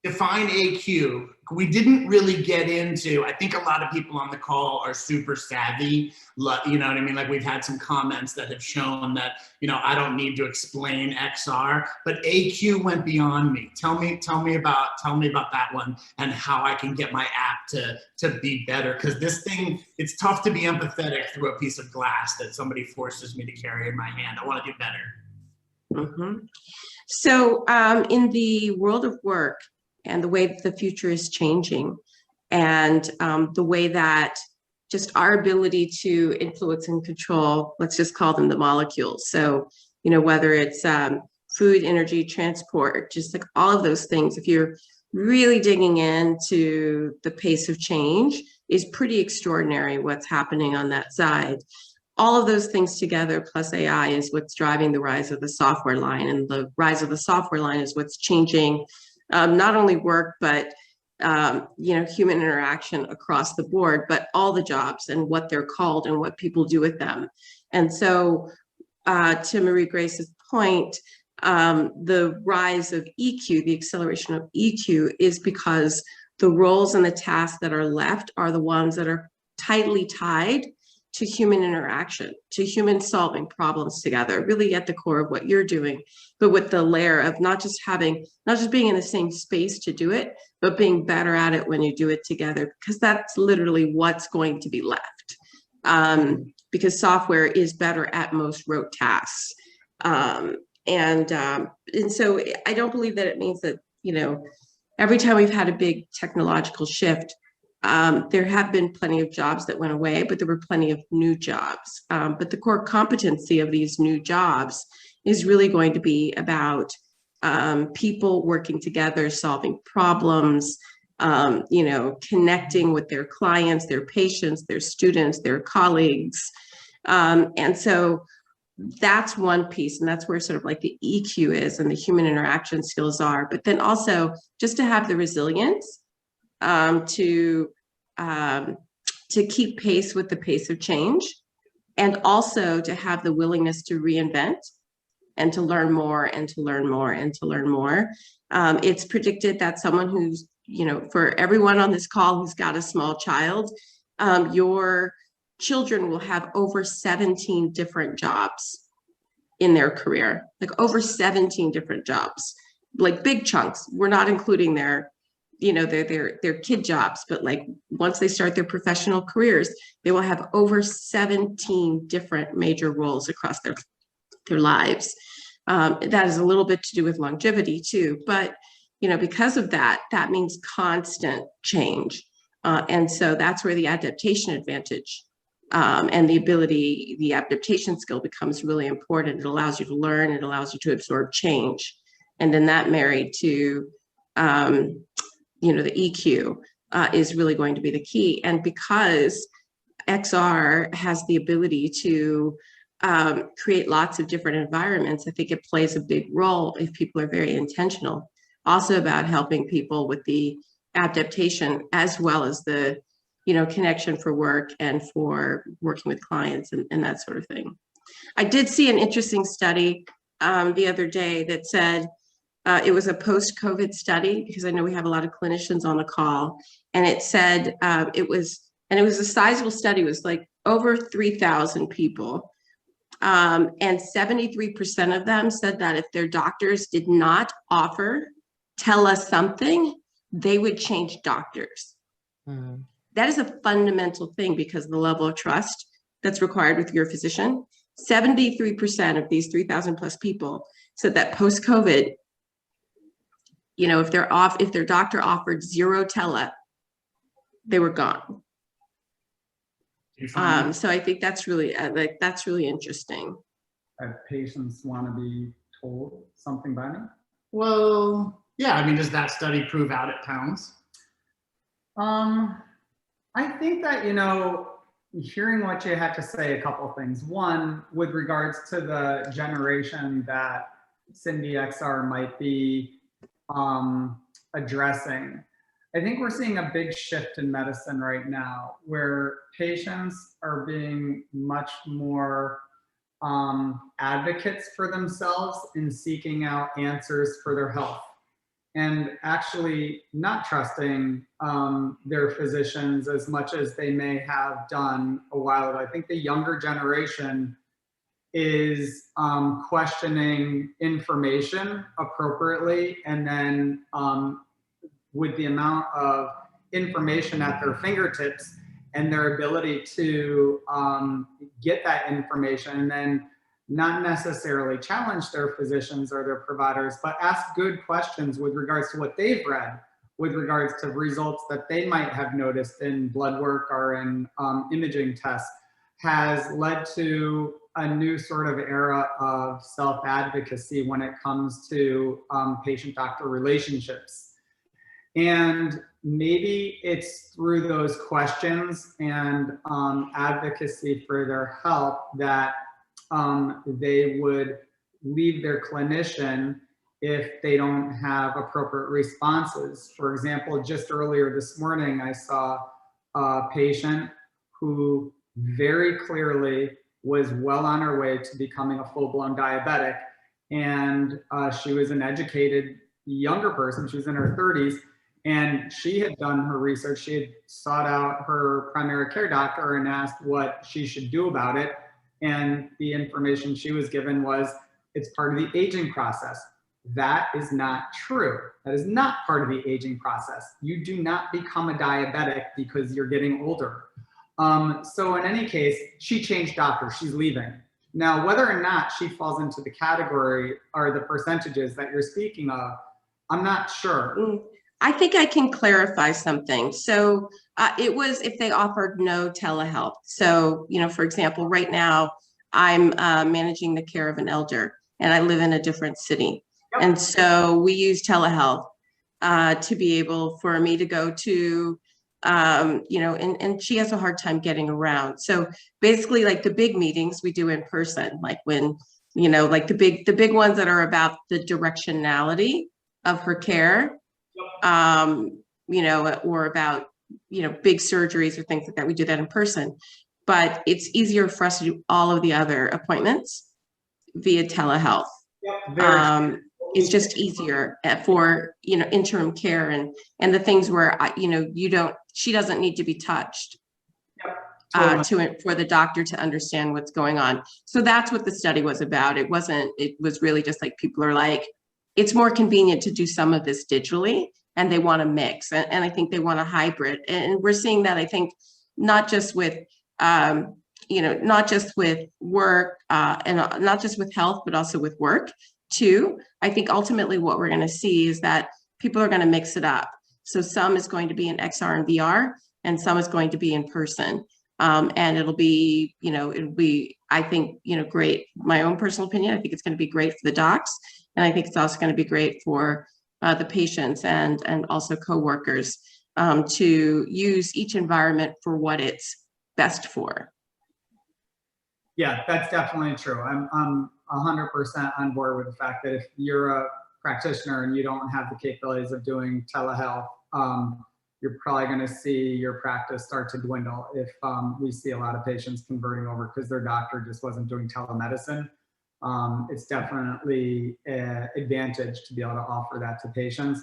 Define AQ. We didn't really get into, I think a lot of people on the call are super savvy, you know what I mean? Like, we've had some comments that have shown that, I don't need to explain XR, but AQ went beyond me. Tell me about that one, and how I can get my app to be better. Because this thing, it's tough to be empathetic through a piece of glass that somebody forces me to carry in my hand. I want to do better. Mm-hmm. So in the world of work and the way that the future is changing, and the way that just our ability to influence and control, let's just call them the molecules. So, whether it's food, energy, transport, just like all of those things, if you're really digging into the pace of change, is pretty extraordinary what's happening on that side. All of those things together, plus AI, is what's driving the rise of the software line. And the rise of the software line is what's changing not only work, but human interaction across the board, but all the jobs and what they're called and what people do with them. And so to Marie Grace's point, the rise of EQ, the acceleration of EQ, is because the roles and the tasks that are left are the ones that are tightly tied to human interaction, to human solving problems together, really at the core of what you're doing, but with the layer of not just being in the same space to do it, but being better at it when you do it together, because that's literally what's going to be left. Because software is better at most rote tasks. And so I don't believe that it means that, every time we've had a big technological shift, there have been plenty of jobs that went away, but there were plenty of new jobs. But the core competency of these new jobs is really going to be about people working together, solving problems, connecting with their clients, their patients, their students, their colleagues. And so that's one piece, and that's where sort of like the EQ is and the human interaction skills are. But then also just to have the resilience to keep pace with the pace of change, and also to have the willingness to reinvent and to learn more and to learn more and to learn more. It's predicted that someone who's, for everyone on this call who's got a small child, your children will have over 17 different jobs in their career, like over 17 different jobs, like big chunks. We're not including their kid jobs, but like once they start their professional careers, they will have over 17 different major roles across their lives. That has a little bit to do with longevity too, but because of that means constant change. And so that's where the adaptation advantage and the adaptation skill becomes really important. It allows you to learn, it allows you to absorb change. And then that married to the EQ is really going to be the key. And because XR has the ability to create lots of different environments, I think it plays a big role if people are very intentional, also about helping people with the adaptation as well as the connection for work and for working with clients and that sort of thing. I did see an interesting study the other day that said, it was a post-COVID study, because I know we have a lot of clinicians on the call, and it said it was a sizable study. It was like over 3,000 people, and 73% of them said that if their doctors did not tell us something, they would change doctors. Mm. That is a fundamental thing, because the level of trust that's required with your physician. 73% of these 3,000 plus people said that post-COVID, if their doctor offered zero tele, they were gone. So I think that's really interesting. If patients want to be told something by me? Well, yeah. I mean, does that study prove out it pounds? I think that, hearing what you had to say, a couple of things. One, with regards to the generation that Sindy XR might be addressing, I think we're seeing a big shift in medicine right now, where patients are being much more advocates for themselves in seeking out answers for their health, and actually not trusting their physicians as much as they may have done a while ago. I think the younger generation is questioning information appropriately, and then with the amount of information at their fingertips and their ability to get that information, and then not necessarily challenge their physicians or their providers, but ask good questions with regards to what they've read, with regards to results that they might have noticed in blood work or in imaging tests has led to a new sort of era of self-advocacy when it comes to patient-doctor relationships. And maybe it's through those questions and advocacy for their health that they would leave their clinician if they don't have appropriate responses. For example, just earlier this morning, I saw a patient who very clearly was well on her way to becoming a full-blown diabetic. And she was an educated younger person. She was in her 30s. And she had done her research. She had sought out her primary care doctor and asked what she should do about it. And the information she was given was, it's part of the aging process. That is not true. That is not part of the aging process. You do not become a diabetic because you're getting older. So in any case, she changed doctors. She's leaving. Now, whether or not she falls into the category or the percentages that you're speaking of, I'm not sure. I think I can clarify something. So it was if they offered no telehealth. So, you know, for example, right now I'm managing the care of an elder and I live in a different city. Yep. And so we use telehealth to be able for me to go to, you know, and she has a hard time getting around. So basically like the big meetings we do in person, like when, you know, like the big ones that are about the directionality of her care. You know, or about, you know, big surgeries or things like that. We do that in person, but it's easier for us to do all of the other appointments via telehealth. Yep, it's just easier for, you know, interim care and the things where, you know, she doesn't need to be touched. Yep. For the doctor to understand what's going on. So that's what the study was about. It was really just like people are like, it's more convenient to do some of this digitally. And they want to mix, and I think they want a hybrid. And we're seeing that, I think, not just with, you know, not just with work and not just with health, but also with work too. I think ultimately what we're going to see is that people are going to mix it up. So some is going to be in XR and VR, and some is going to be in person. And it'll be, you know, I think, you know, great. My own personal opinion, I think it's going to be great for the docs. And I think it's also going to be great for the patients and also coworkers to use each environment for what it's best for. Yeah, that's definitely true. I'm 100% on board with the fact that if you're a practitioner and you don't have the capabilities of doing telehealth, you're probably going to see your practice start to dwindle if we see a lot of patients converting over because their doctor just wasn't doing telemedicine. It's definitely an advantage to be able to offer that to patients.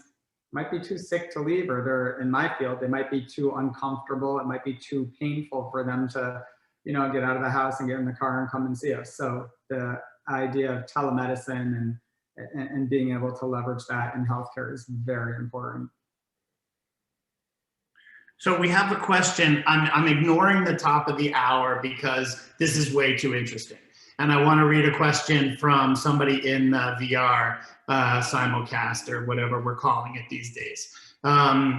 Might be too sick to leave, or they're in my field, they might be too uncomfortable. It might be too painful for them to, you know, get out of the house and get in the car and come and see us. So the idea of telemedicine and being able to leverage that in healthcare is very important. So we have a question. I'm ignoring the top of the hour because this is way too interesting. And I want to read a question from somebody in the VR simulcast or whatever we're calling it these days.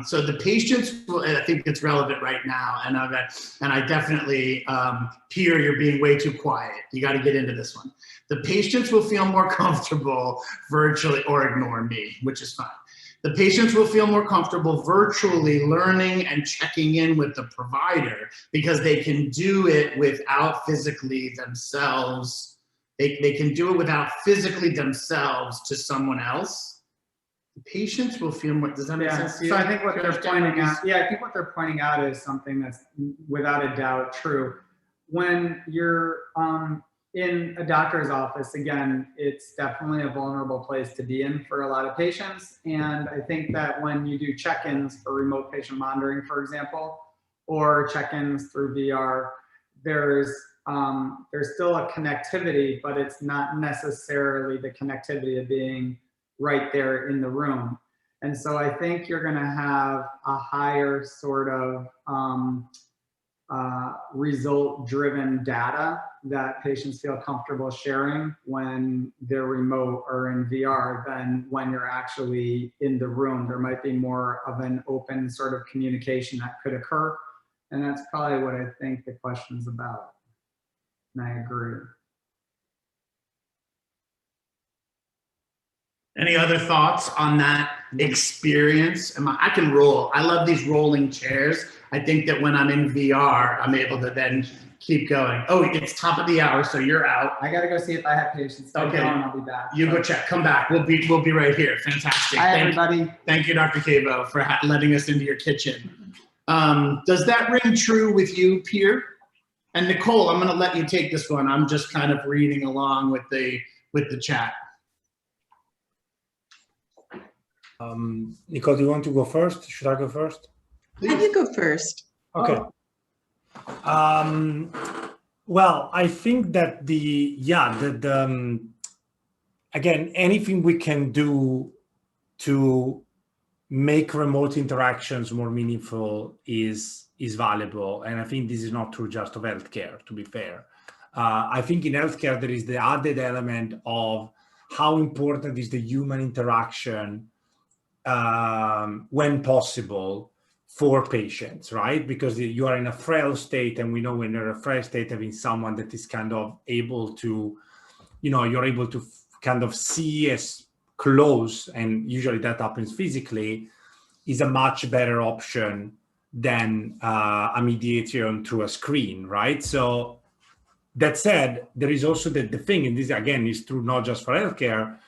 So the patients, I think it's relevant right now, and I definitely, Pierre, you're being way too quiet. You got to get into this one. The patients will feel more comfortable virtually, or ignore me, which is fine. The patients will feel more comfortable virtually learning and checking in with the provider because they can do it without physically themselves. They can do it without physically themselves to someone else. The patients will feel more, does that make sense to you? So I think what they're pointing out, I think what they're pointing out is something that's without a doubt true. When you're in a doctor's office, again, it's definitely a vulnerable place to be in for a lot of patients. And I think that when you do check-ins for remote patient monitoring, for example, or check-ins through VR, there's still a connectivity, but it's not necessarily the connectivity of being right there in the room. And so I think you're going to have a higher sort of result-driven data that patients feel comfortable sharing when they're remote or in VR than when you're actually in the room. There might be more of an open sort of communication that could occur. And that's probably what I think the question is about. And I agree. Any other thoughts on that experience? I can roll. I love these rolling chairs. I think that when I'm in VR, I'm able to then keep going. Oh, it's top of the hour, so you're out. I gotta go see if I have patients. Okay. I'll be back. You go check. Come back. We'll be right here. Fantastic. Hi, everybody. Thank you, Dr. Cavo, for letting us into your kitchen. Does that ring true with you, Pierre? And Nicole, I'm going to let you take this one. I'm just kind of reading along with the chat. Nicole, do you want to go first? Should I go first? I can go first. Okay. Well, I think that again, anything we can do to make remote interactions more meaningful is valuable. And I think this is not true just of healthcare, to be fair. I think in healthcare, there is the added element of how important is the human interaction when possible for patients, right? Because you are in a frail state, and we know when you're in a frail state, having someone that is kind of able to, you're able to kind of see as close, and usually that happens physically, is a much better option than a mediation through a screen, right? So that said, there is also the thing, and this again is true not just for healthcare,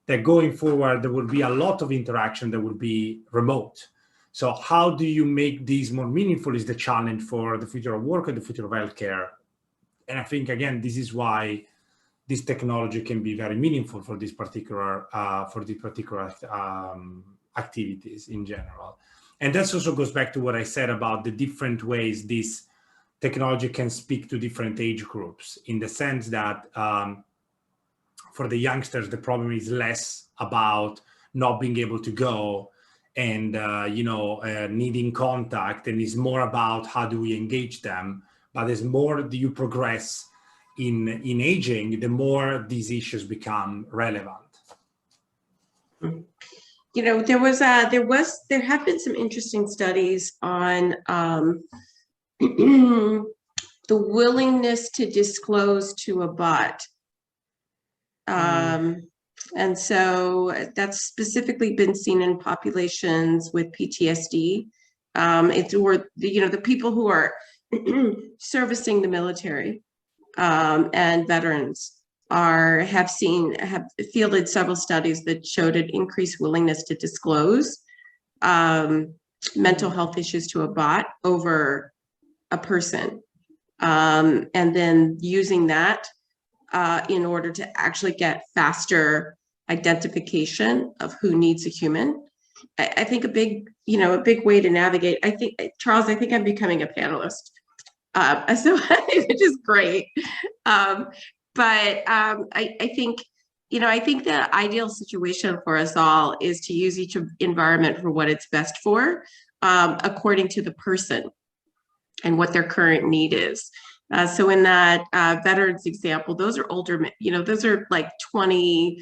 that going forward, there will be a lot of interaction that will be remote. So how do you make these more meaningful is the challenge for the future of work and the future of healthcare. And I think, again, this is why this technology can be very meaningful for these particular activities in general. And that also goes back to what I said about the different ways this technology can speak to different age groups, in the sense that for the youngsters, the problem is less about not being able to go and needing contact, and is more about how do we engage them. But as more do you progress in aging, the more these issues become relevant. There have been some interesting studies on the willingness to disclose to a bot. And so that's specifically been seen in populations with PTSD. The people who are servicing the military and veterans have fielded several studies that showed an increased willingness to disclose mental health issues to a bot over a person, and then using that in order to actually get faster identification of who needs a human. I think a big way to navigate, Charles, I think I'm becoming a panelist. Which is great. But I think the ideal situation for us all is to use each environment for what it's best for, according to the person and what their current need is. So in that veterans example, those are older, those are like 20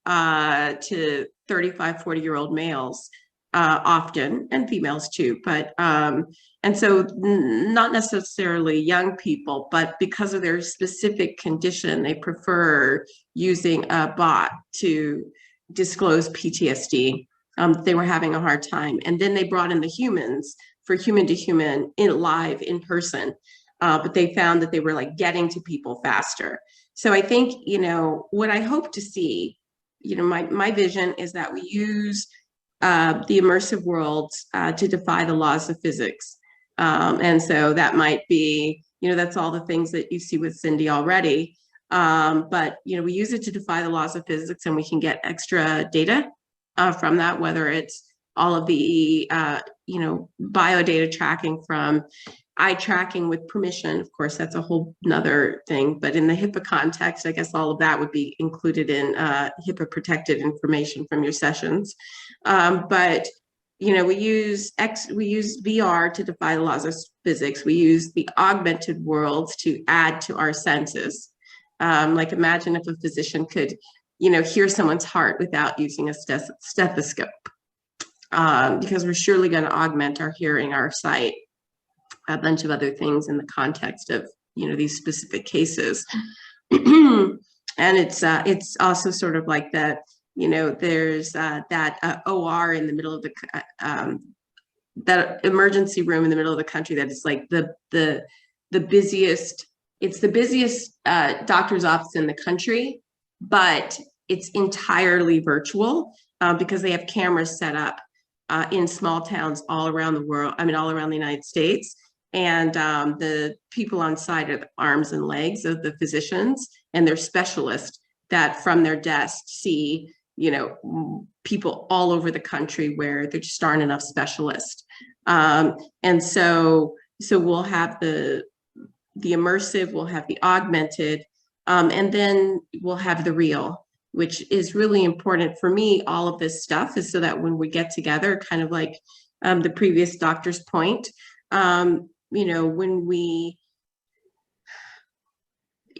to 35, 40-year-old males often, and females too. But and so not necessarily young people, but because of their specific condition, they prefer using a bot to disclose PTSD. They were having a hard time. And then they brought in the humans for human to human live in person. But they found that they were like getting to people faster. So I think, what I hope to see, my vision is that we use the immersive worlds to defy the laws of physics. And so that might be, that's all the things that you see with Sindy already. But, we use it to defy the laws of physics, and we can get extra data from that, whether it's all of the, biodata tracking from eye tracking with permission. Of course, that's a whole nother thing. But in the HIPAA context, I guess all of that would be included in HIPAA protected information from your sessions. But we use VR to defy the laws of physics. We use the augmented worlds to add to our senses. Like imagine if a physician could, hear someone's heart without using a stethoscope, because we're surely going to augment our hearing, our sight, a bunch of other things in the context of, these specific cases. And it's also sort of like that, there's that OR in the middle of that emergency room in the middle of the country that is like the busiest. It's the busiest doctor's office in the country, but it's entirely virtual because they have cameras set up in small towns all around the world. I mean, all around the United States. And the people on site are the arms and legs of the physicians, and they're specialists that from their desk see, people all over the country where there just aren't enough specialists. And so we'll have the immersive, we'll have the augmented, and then we'll have the real, which is really important for me. All of this stuff is so that when we get together, kind of like the previous doctor's point, when we,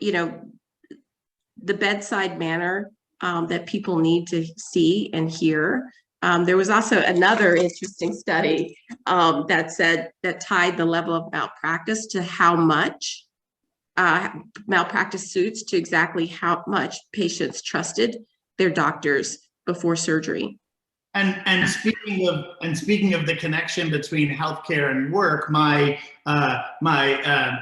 the bedside manner that people need to see and hear. There was also another interesting study that tied the level of malpractice to how much malpractice suits to exactly how much patients trusted their doctors before surgery. And speaking of the connection between healthcare and work, my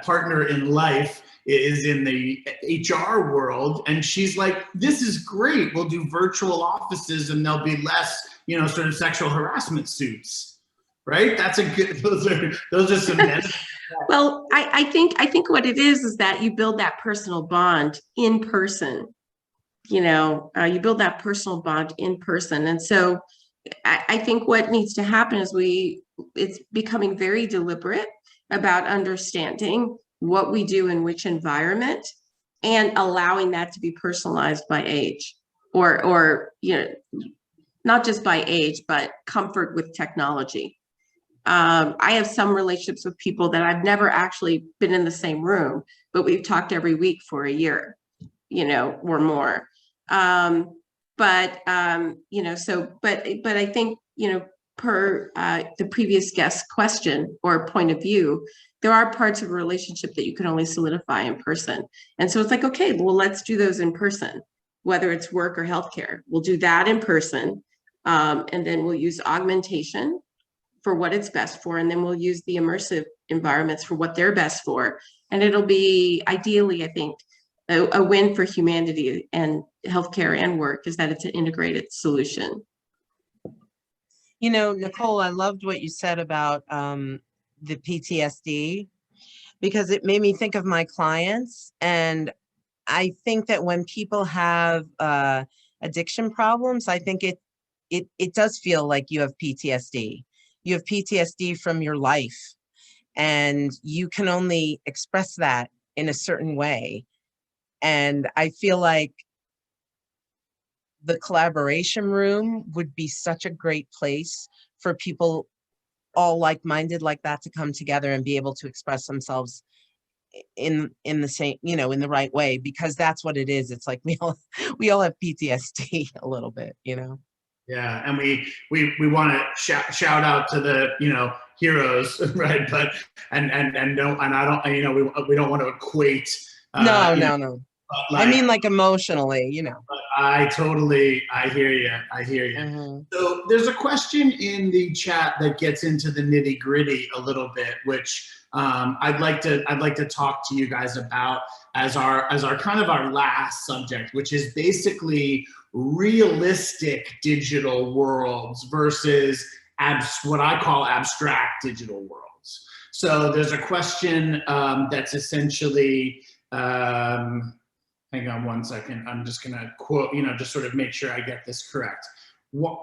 partner in life is in the HR world, and she's like, "This is great. We'll do virtual offices, and there'll be less, sort of sexual harassment suits." Right? That's a good. Those are some. Well, I think what it is that you build that personal bond in person. You build that personal bond in person, and so. I think what needs to happen is it's becoming very deliberate about understanding what we do in which environment and allowing that to be personalized by age or not just by age, but comfort with technology. I have some relationships with people that I've never actually been in the same room, but we've talked every week for a year, or more. But I think, per the previous guest question or point of view, there are parts of a relationship that you can only solidify in person. And so it's like, okay, well, let's do those in person, whether it's work or healthcare. We'll do that in person. And then we'll use augmentation for what it's best for. And then we'll use the immersive environments for what they're best for. And it'll be ideally, I think, a win for humanity and healthcare and work is that it's an integrated solution. Nicole, I loved what you said about the PTSD, because it made me think of my clients. And I think that when people have addiction problems, I think it does feel like you have PTSD. You have PTSD from your life, and you can only express that in a certain way. And I feel like the collaboration room would be such a great place for people all like-minded like that to come together and be able to express themselves in the same, in the right way, because that's what it is. It's like we all have PTSD a little bit, Yeah, and we want to shout out to the heroes, right? But and I don't we don't want to equate. No. I mean, like emotionally, I hear you. Mm-hmm. So there's a question in the chat that gets into the nitty gritty a little bit, which I'd like to talk to you guys about as our kind of our last subject, which is basically realistic digital worlds versus what I call abstract digital worlds. So there's a question that's essentially. Hang on one second. I'm just going to quote, just sort of make sure I get this correct.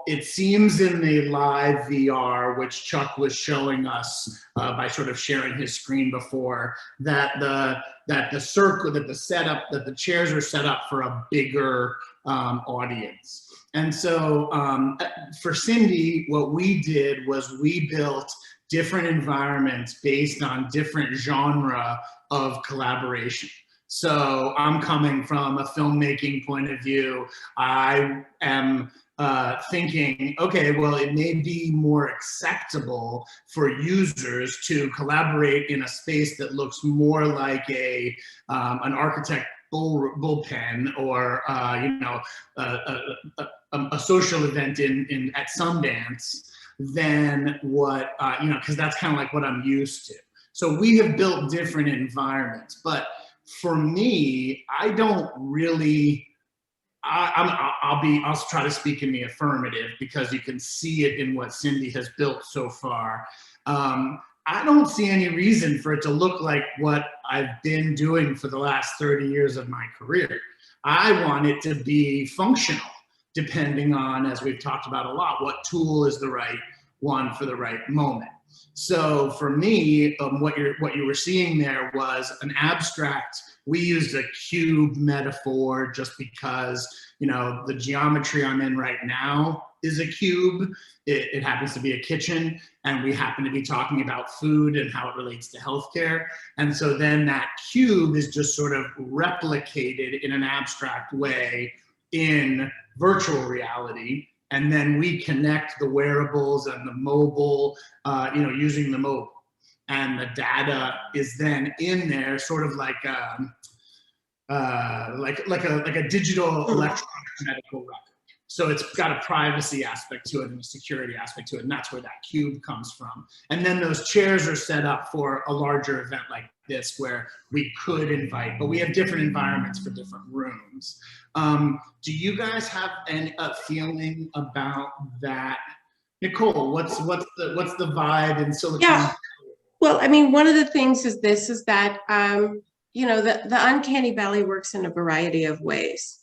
it seems in the live VR, which Chuck was showing us by sort of sharing his screen before, that the circle, that the chairs are set up for a bigger audience. And so for Sindy, what we did was we built different environments based on different genre of collaboration. So I'm coming from a filmmaking point of view. I am thinking, okay, well, it may be more acceptable for users to collaborate in a space that looks more like an architect bullpen, or a social event at Sundance, than what because that's kind of like what I'm used to. So we have built different environments, but for me, I don't really. I'll try to speak in the affirmative, because you can see it in what Sindy has built so far. I don't see any reason for it to look like what I've been doing for the last 30 years of my career. I want it to be functional, depending on, as we've talked about a lot, what tool is the right one for the right moment. So for me, what you were seeing there was an abstract. We used a cube metaphor just because, the geometry I'm in right now is a cube. It happens to be a kitchen, and we happen to be talking about food and how it relates to healthcare. And so then that cube is just sort of replicated in an abstract way in virtual reality. And then we connect the wearables and the mobile, using the mobile. And the data is then in there, sort of like a digital electronic medical record. So it's got a privacy aspect to it and a security aspect to it, and that's where that cube comes from. And then those chairs are set up for a larger event like this, where we could invite, but we have different environments for different rooms. Do you guys have a feeling about that? Nicole, what's the vibe in Silicon Valley? Yeah. Well, I mean, one of the things is that the uncanny valley works in a variety of ways.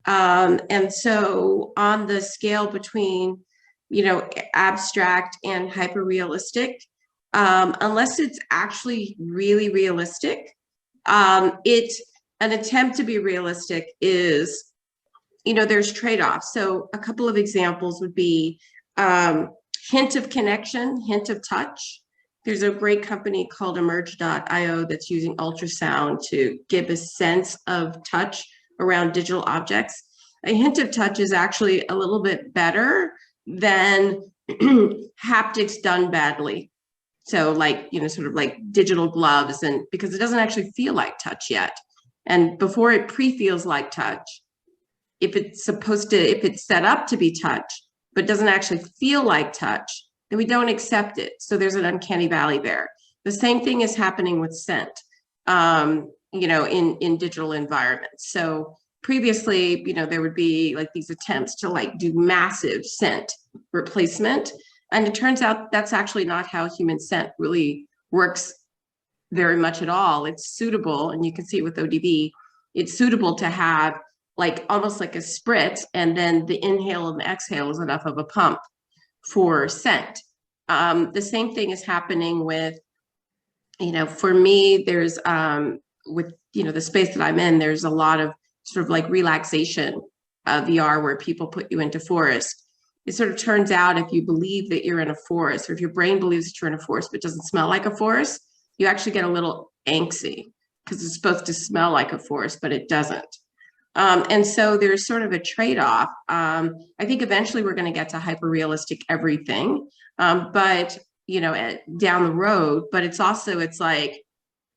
And so on the scale between, abstract and hyper realistic, unless it's actually really realistic, an attempt to be realistic is, there's trade-offs. So a couple of examples would be hint of connection, hint of touch. There's a great company called emerge.io that's using ultrasound to give a sense of touch around digital objects. A hint of touch is actually a little bit better than haptics done badly. So sort of like digital gloves, and because it doesn't actually feel like touch yet. And before it pre-feels like touch, if it's set up to be touch, but doesn't actually feel like touch, then we don't accept it. So there's an uncanny valley there. The same thing is happening with scent, in digital environments. So previously, there would be like these attempts to do massive scent replacement. And it turns out that's actually not how human scent really works very much at all. It's suitable, and you can see it with ODB, it's suitable to have almost like a spritz, and then the inhale and the exhale is enough of a pump for scent. The same thing is happening with, for me, there's with the space that I'm in, there's a lot of sort of relaxation VR where people put you into forest. It sort of turns out, if you believe that you're in a forest, or if your brain believes that you're in a forest but doesn't smell like a forest, you actually get a little angsty, because it's supposed to smell like a forest, but it doesn't. And so there's sort of a trade-off. I think eventually we're going to get to hyper-realistic everything, but down the road. But it's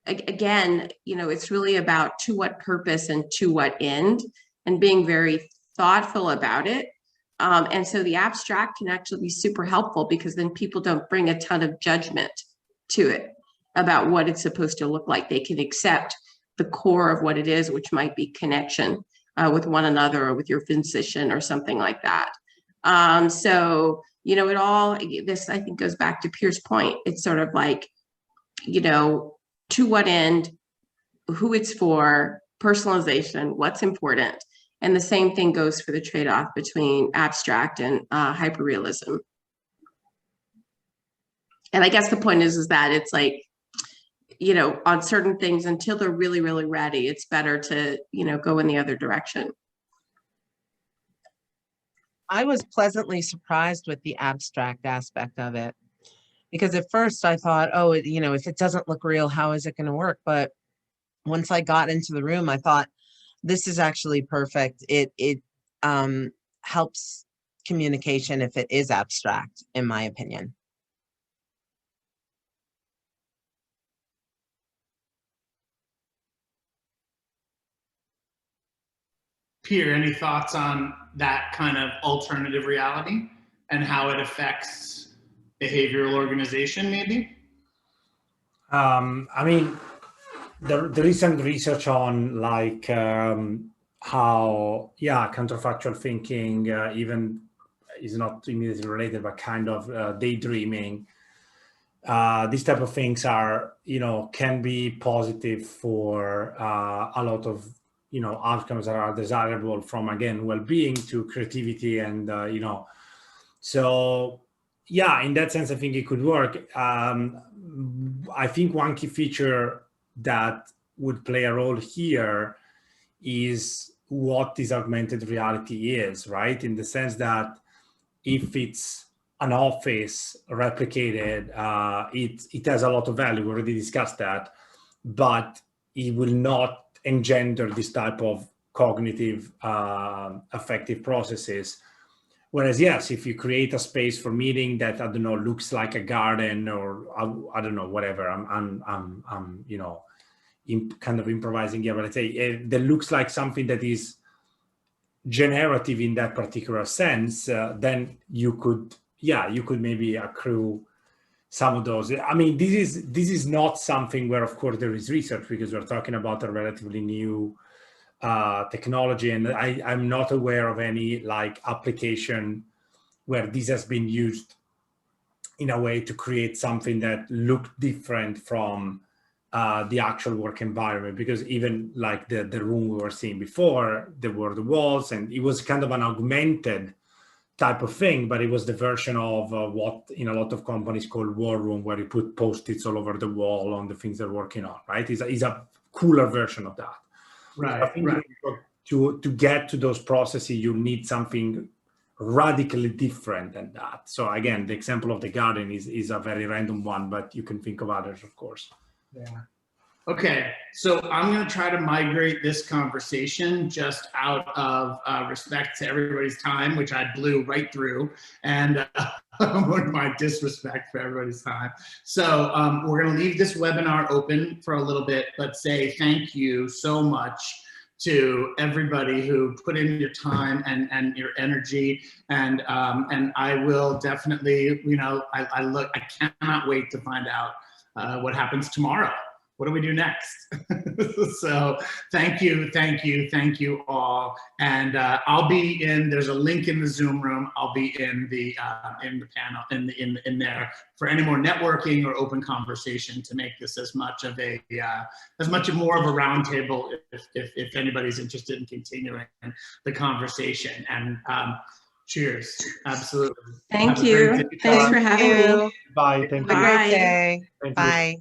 again, it's really about to what purpose and to what end, and being very thoughtful about it. And so the abstract can actually be super helpful, because then people don't bring a ton of judgment to it about what it's supposed to look like. They can accept the core of what it is, which might be connection with one another, or with your physician, or something like that. So, this I think goes back to Pierce's point. It's sort of to what end, who it's for, personalization, what's important. And the same thing goes for the trade-off between abstract and hyperrealism. And I guess the point is that it's like, you know, on certain things, until they're really, really ready, it's better to, you know, go in the other direction. I was pleasantly surprised with the abstract aspect of it, because at first I thought, oh, you know, if it doesn't look real, how is it going to work? But once I got into the room, I thought, this is actually perfect. It helps communication if it is abstract, in my opinion. Peter, any thoughts on that kind of alternative reality and how it affects behavioral organization, maybe? I mean, the recent research on like how, counterfactual thinking even is not immediately related, but kind of daydreaming. These type of things are, you know, can be positive for a lot of, you know, outcomes that are desirable, from, again, well-being to creativity and, you know, so yeah, in that sense, I think it could work. I think one key feature that would play a role here is what this augmented reality is, right? In the sense that if it's an office replicated, it has a lot of value. We already discussed that, but it will not engender this type of cognitive affective processes. Whereas, yes, if you create a space for meeting that, I don't know, looks like a garden, or I don't know, whatever, I'm you know, kind of improvising here, but I'd say that looks like something that is generative in that particular sense, then you could maybe accrue some of those. I mean, this is not something where, of course, there is research, because we're talking about a relatively new technology, and I'm not aware of any like application where this has been used in a way to create something that looked different from the actual work environment. Because even like the room we were seeing before, there were the walls, and it was kind of an augmented type of thing, but it was the version of what in a lot of companies call war room, where you put post-its all over the wall on the things they're working on, right? Is a cooler version of that. Right, I think right. To get to those processes, you need something radically different than that. So again, the example of the garden is a very random one, but you can think of others, of course. Yeah. Okay, so I'm going to try to migrate this conversation just out of respect to everybody's time, which I blew right through, and my disrespect for everybody's time. So we're going to leave this webinar open for a little bit, but say thank you so much to everybody who put in your time and your energy, and I will definitely, you know, I cannot wait to find out what happens tomorrow. What do we do next? So thank you all. And I'll be in, there's a link in the Zoom room. I'll be in the panel, in there for any more networking or open conversation to make this as much more of a roundtable if anybody's interested in continuing the conversation. And cheers, absolutely. Thank you. Thanks for having me. Bye. Thank Have you. a great day. Thank you. Bye.